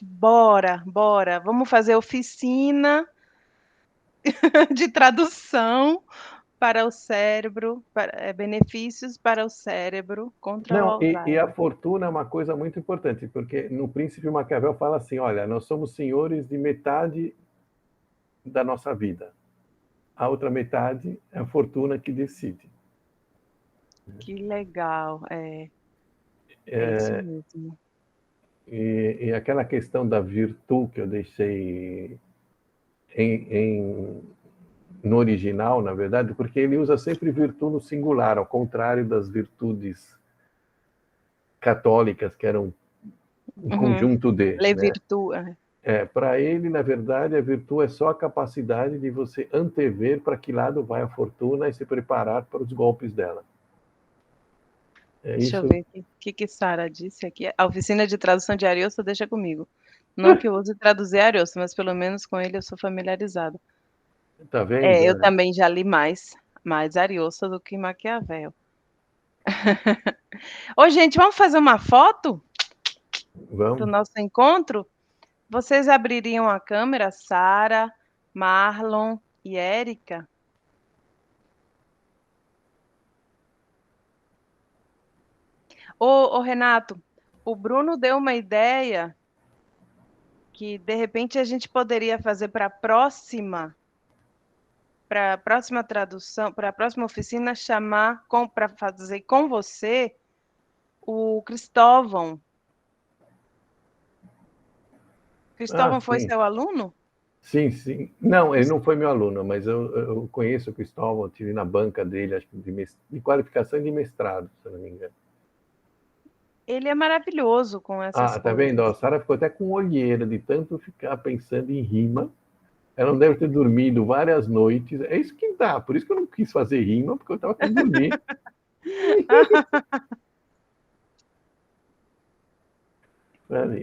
Bora, bora. Vamos fazer oficina de tradução para o cérebro, benefícios para o cérebro contra o Não, e a Alzheimer. fortuna é uma coisa muito importante, porque no Príncipe Maquiavel fala assim, olha, nós somos senhores de metade da nossa vida. A outra metade é a fortuna que decide. Que legal, é isso mesmo. E aquela questão da virtude que eu deixei no original, na verdade, porque ele usa sempre virtude no singular, ao contrário das virtudes católicas, que eram um conjunto de. Le Né? virtù. Para ele, na verdade, a virtude é só a capacidade de você antever para que lado vai a fortuna e se preparar para os golpes dela. Deixa eu Isso. ver o que Sara disse aqui. A oficina de tradução de Ariosto deixa comigo. Não que eu use traduzir Ariosto, mas pelo menos com ele eu sou familiarizada. Tá vendo? Eu também já li mais Ariosto do que Maquiavel. Ô, gente, vamos fazer uma foto do Vamos. nosso encontro? Vocês abririam a câmera, Sara, Marlon e Érica? Ô, Renato, o Bruno deu uma ideia que, de repente, a gente poderia fazer para a próxima tradução, para a próxima oficina, para fazer com você o Cristóvão. Cristóvão foi Sim. seu aluno? Sim, sim. Não, ele não foi meu aluno, mas eu conheço o Cristóvão, estive na banca dele, acho que de qualificação e de mestrado, se eu não me engano. Ele é maravilhoso com essas Tá vendo? coisas. A Sara ficou até com olheira de tanto ficar pensando em rima. Ela não deve ter dormido várias noites. É isso que dá, por isso que eu não quis fazer rima, porque eu estava querendo dormir.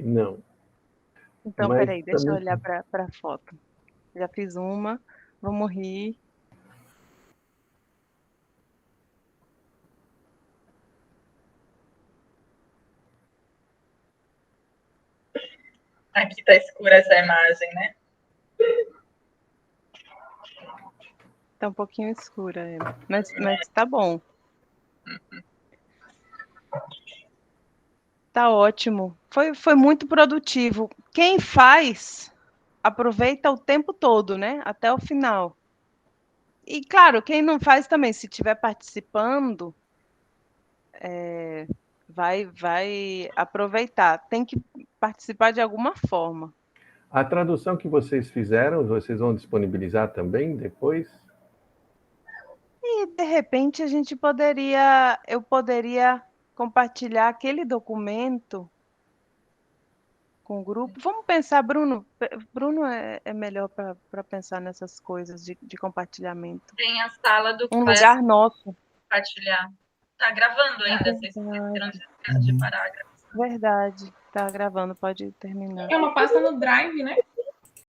Não. Então, Mas peraí, deixa eu também... olhar para a foto. Já fiz uma, vamos rir. Aqui tá escura essa imagem, né? Tá um pouquinho escura, mas tá bom. Tá ótimo. Foi muito produtivo. Quem faz, aproveita o tempo todo, né? Até o final. E, claro, quem não faz também, se estiver participando, vai aproveitar. Tem que participar de alguma forma. A tradução que vocês fizeram, vocês vão disponibilizar também depois? E, de repente, eu poderia compartilhar aquele documento com o grupo. Vamos pensar, Bruno. Bruno é melhor para pensar nessas coisas de compartilhamento. Tem a sala do lugar nosso. Compartilhar. Tá gravando ainda, vocês esqueceram de parágrafos. Verdade. Tá gravando, pode terminar. É uma pasta no Drive, né?